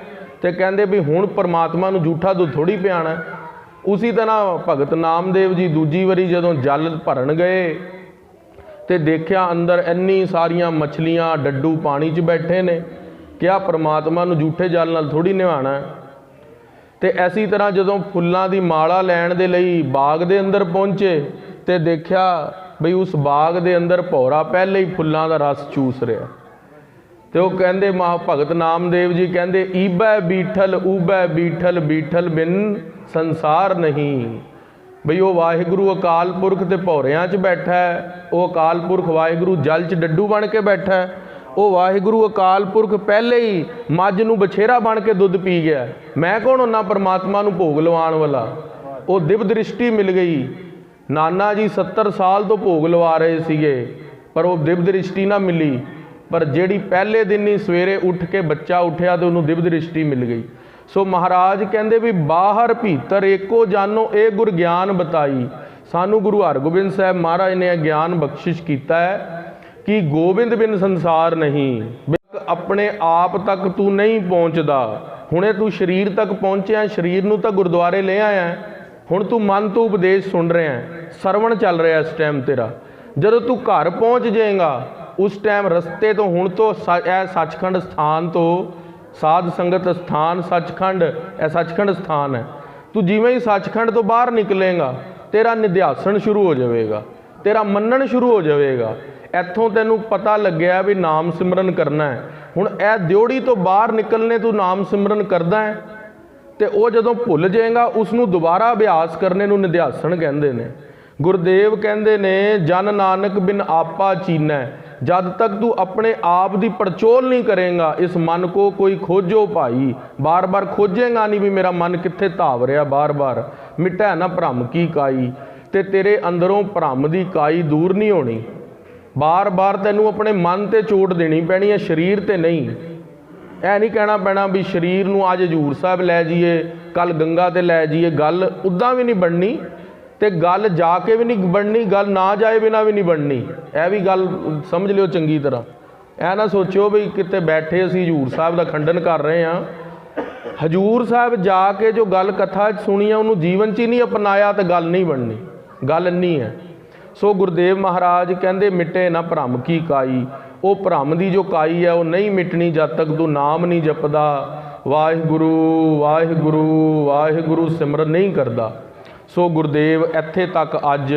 ਤੇ ਕਹਿੰਦੇ ਵੀ ਹੁਣ ਪਰਮਾਤਮਾ ਨੂੰ ਝੂਠਾ ਦੁੱਧ ਥੋੜੀ ਪਿਆਣਾ। ਉਸੀ ਤਰ੍ਹਾਂ ਭਗਤ ਨਾਮਦੇਵ ਜੀ ਦੂਜੀ ਵਾਰੀ ਜਦੋਂ ਜਲ ਭਰਨ ਗਏ ਤੇ ਦੇਖਿਆ ਅੰਦਰ ਇੰਨੀ ਸਾਰੀਆਂ ਮੱਛਲੀਆਂ ਡੱਡੂ ਪਾਣੀ 'ਚ ਬੈਠੇ ਨੇ, ਕਿਹਾ ਪਰਮਾਤਮਾ ਨੂੰ ਝੂਠੇ ਜਲ ਨਾਲ ਥੋੜੀ ਨਿਭਾਉਣਾ। ਤੇ ਐਸੀ ਤਰ੍ਹਾਂ ਜਦੋਂ ਫੁੱਲਾਂ ਦੀ ਮਾਲਾ ਲੈਣ ਦੇ ਲਈ ਬਾਗ ਦੇ ਅੰਦਰ ਪਹੁੰਚੇ ਤੇ ਦੇਖਿਆ ਬਈ ਉਸ ਬਾਗ ਦੇ ਅੰਦਰ ਭੌਰਾ ਪਹਿਲੇ ਹੀ ਫੁੱਲਾਂ ਦਾ ਰਸ ਚੂਸ ਰਿਹਾ। ਤੇ ਉਹ ਕਹਿੰਦੇ ਭਗਤ ਨਾਮਦੇਵ ਜੀ ਕਹਿੰਦੇ ਈਬੈ ਬੀਠਲ ਊਬੈ ਬੀਠਲ, ਬੀਠਲ ਬਿਨ ਸੰਸਾਰ ਨਹੀਂ। ਬਈ ਉਹ ਵਾਹਿਗੁਰੂ ਅਕਾਲ ਪੁਰਖ ਤੇ ਭੌਰਿਆਂ 'ਚ ਬੈਠਾ ਹੈ, ਉਹ ਅਕਾਲ ਪੁਰਖ ਵਾਹਿਗੁਰੂ ਜਲ 'ਚ ਡੱਡੂ ਬਣ ਕੇ ਬੈਠਾ ਹੈ, ਉਹ ਵਾਹਿਗੁਰੂ ਅਕਾਲ ਪੁਰਖ ਪਹਿਲੇ ਹੀ ਮੱਝ ਨੂੰ ਬਛੇਰਾ ਬਣ ਕੇ ਦੁੱਧ ਪੀ ਗਿਆ। ਮੈਂ ਕੌਣ ਹੁੰਨਾ ਪਰਮਾਤਮਾ ਨੂੰ ਭੋਗ ਲਵਾਉਣ ਵਾਲਾ। ਉਹ ਦਿਵ ਦ੍ਰਿਸ਼ਟੀ ਮਿਲ ਗਈ। ਨਾਨਾ ਜੀ 70 ਸਾਲ ਤੋਂ ਭੋਗ ਲਵਾ ਰਹੇ ਸੀਗੇ, ਪਰ ਉਹ ਦਿਵ ਦ੍ਰਿਸ਼ਟੀ ਨਾ ਮਿਲੀ। ਪਰ ਜਿਹੜੀ ਪਹਿਲੇ ਦਿਨ ਹੀ ਸਵੇਰੇ ਉੱਠ ਕੇ ਬੱਚਾ ਉੱਠਿਆ ਤੇ ਉਹਨੂੰ ਦਿਵ ਦ੍ਰਿਸ਼ਟੀ ਮਿਲ ਗਈ। ਸੋ ਮਹਾਰਾਜ ਕਹਿੰਦੇ ਵੀ ਬਾਹਰ ਭੀਤਰ ਏਕੋ ਜਾਨੋ ਇਹ ਗੁਰ ਗਿਆਨ ਬਤਾਈ। ਸਾਨੂੰ ਗੁਰੂ ਹਰਗੋਬਿੰਦ ਸਾਹਿਬ ਮਹਾਰਾਜ ਨੇ ਇਹ ਗਿਆਨ ਬਖਸ਼ਿਸ਼ ਕੀਤਾ ਹੈ ਕਿ ਗੋਬਿੰਦ ਬਿਨ ਸੰਸਾਰ ਨਹੀਂ। ਆਪਣੇ ਆਪ ਤੱਕ ਤੂੰ ਨਹੀਂ ਪਹੁੰਚਦਾ। ਹੁਣੇ ਤੂੰ ਸਰੀਰ ਤੱਕ ਪਹੁੰਚਿਆ, ਸਰੀਰ ਨੂੰ ਤਾਂ ਗੁਰਦੁਆਰੇ ਲੈ ਆਇਆ, ਹੁਣ ਤੂੰ ਮਨ ਤੋਂ ਉਪਦੇਸ਼ ਸੁਣ ਰਿਹਾ, ਸਰਵਣ ਚੱਲ ਰਿਹਾ ਇਸ ਟਾਈਮ ਤੇਰਾ। ਜਦੋਂ ਤੂੰ ਘਰ ਪਹੁੰਚ ਜਾਏਗਾ ਉਸ ਟਾਈਮ ਰਸਤੇ ਤੋਂ, ਹੁਣ ਤੋਂ ਇਹ ਸੱਚਖੰਡ ਸਥਾਨ ਤੋਂ, ਸਾਧ ਸੰਗਤ ਸਥਾਨ ਸੱਚਖੰਡ, ਇਹ ਸੱਚਖੰਡ ਸਥਾਨ ਹੈ। ਤੂੰ ਜਿਵੇਂ ਹੀ ਸੱਚਖੰਡ ਤੋਂ ਬਾਹਰ ਨਿਕਲੇਗਾ ਤੇਰਾ ਨਿਧਿਆਸਣ ਸ਼ੁਰੂ ਹੋ ਜਾਵੇਗਾ, ਤੇਰਾ ਮੰਨਣ ਸ਼ੁਰੂ ਹੋ ਜਾਵੇਗਾ। ਇੱਥੋਂ ਤੈਨੂੰ ਪਤਾ ਲੱਗਿਆ ਵੀ ਨਾਮ ਸਿਮਰਨ ਕਰਨਾ ਹੈ। ਹੁਣ ਇਹ ਦਿਉੜੀ ਤੋਂ ਬਾਹਰ ਨਿਕਲਨੇ ਤੂੰ ਨਾਮ ਸਿਮਰਨ ਕਰਦਾ ਹੈ, ਤੇ ਉਹ ਜਦੋਂ ਭੁੱਲ ਜਾਏਗਾ ਉਸ ਨੂੰ ਦੁਬਾਰਾ ਅਭਿਆਸ ਕਰਨੇ ਨੂੰ ਨਿਧਿਆਸਣ ਕਹਿੰਦੇ ਨੇ। ਗੁਰਦੇਵ ਕਹਿੰਦੇ ਨੇ ਜਨ ਨਾਨਕ ਬਿਨ ਆਪਾ ਚੀਨੈ। ਜਦ ਤੱਕ ਤੂੰ ਆਪਣੇ ਆਪ ਦੀ ਪੜਚੋਲ ਨਹੀਂ ਕਰੇਗਾ, ਇਸ ਮਨ ਕੋ ਕੋਈ ਖੋਜੋ ਭਾਈ। ਬਾਰ ਬਾਰ ਖੋਜੇਗਾ ਨਹੀਂ ਵੀ ਮੇਰਾ ਮਨ ਕਿੱਥੇ ਧਾਵ ਰਿਹਾ, ਬਾਰ ਬਾਰ ਮਿਟੈ ਨਾ ਭ੍ਰਮ ਕੀ ਕਾਈ। ਤੇ ਤੇਰੇ ਅੰਦਰੋਂ ਭ੍ਰਮ ਦੀ ਕਾਈ ਦੂਰ ਨਹੀਂ ਹੋਣੀ। ਬਾਰ ਬਾਰ ਤੈਨੂੰ ਆਪਣੇ ਮਨ ਤੇ ਚੋਟ ਦੇਣੀ ਪੈਣੀ ਹੈ, ਸਰੀਰ ਤੇ ਨਹੀਂ। ਇਹ ਨਹੀਂ ਕਹਿਣਾ ਪੈਣਾ ਵੀ ਸਰੀਰ ਨੂੰ ਅੱਜ ਹਜ਼ੂਰ ਸਾਹਿਬ ਲੈ ਜਾਈਏ, ਕੱਲ ਗੰਗਾ ਤੇ ਲੈ ਜਾਈਏ। ਗੱਲ ਉੱਦਾਂ ਵੀ ਨਹੀਂ ਬਣਨੀ ਤੇ ਗੱਲ ਜਾ ਕੇ ਵੀ ਨਹੀਂ ਬਣਨੀ, ਗੱਲ ਨਾ ਜਾਏ ਬਿਨਾਂ ਵੀ ਨਹੀਂ ਬਣਨੀ। ਇਹ ਵੀ ਗੱਲ ਸਮਝ ਲਿਓ ਚੰਗੀ ਤਰ੍ਹਾਂ। ਇਹ ਨਾ ਸੋਚਿਓ ਵੀ ਕਿਤੇ ਬੈਠੇ ਅਸੀਂ ਹਜ਼ੂਰ ਸਾਹਿਬ ਦਾ ਖੰਡਨ ਕਰ ਰਹੇ ਹਾਂ। ਹਜ਼ੂਰ ਸਾਹਿਬ ਜਾ ਕੇ ਜੋ ਗੱਲ ਕਥਾ ਸੁਣੀ ਆ ਉਹਨੂੰ ਜੀਵਨ 'ਚ ਹੀ ਨਹੀਂ ਅਪਣਾਇਆ ਤਾਂ ਗੱਲ ਨਹੀਂ ਬਣਨੀ। ਗੱਲ ਇੰਨੀ ਹੈ। ਸੋ ਗੁਰਦੇਵ ਮਹਾਰਾਜ ਕਹਿੰਦੇ ਮਿਟੇ ਨਾ ਭ੍ਰਮ ਕੀ ਕਾਈ। ਉਹ ਭ੍ਰਮ ਦੀ ਜੋ ਕਾਈ ਹੈ ਉਹ ਨਹੀਂ ਮਿਟਣੀ ਜਦ ਤੱਕ ਤੂੰ ਨਾਮ ਨਹੀਂ ਜਪਦਾ। ਵਾਹਿਗੁਰੂ ਵਾਹਿਗੁਰੂ ਵਾਹਿਗੁਰੂ ਸਿਮਰਨ ਨਹੀਂ ਕਰਦਾ। ਸੋ ਗੁਰਦੇਵ ਇੱਥੇ ਤੱਕ ਅੱਜ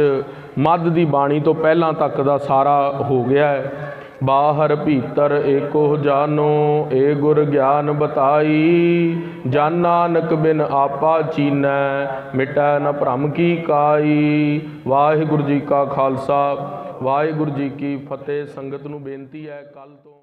ਮੱਧ ਦੀ ਬਾਣੀ ਤੋਂ ਪਹਿਲਾਂ ਤੱਕ ਦਾ ਸਾਰਾ ਹੋ ਗਿਆ ਹੈ। ਬਾਹਰ ਭੀਤਰ ਏਕੋ ਜਾਨੋ, ਏ ਗੁਰ ਗਿਆਨ ਬਤਾਈ। ਜਨ ਨਾਨਕ ਬਿਨ ਆਪਾ ਚੀਨੈ, ਮਿਟੈ ਨ ਭ੍ਰਮ ਕੀ ਕਾਈ। ਵਾਹਿਗੁਰੂ ਜੀ ਕਾ ਖਾਲਸਾ, ਵਾਹਿਗੁਰੂ ਜੀ ਕੀ ਫਤਿਹ। ਸੰਗਤ ਨੂੰ ਬੇਨਤੀ ਹੈ ਕੱਲ ਤੋਂ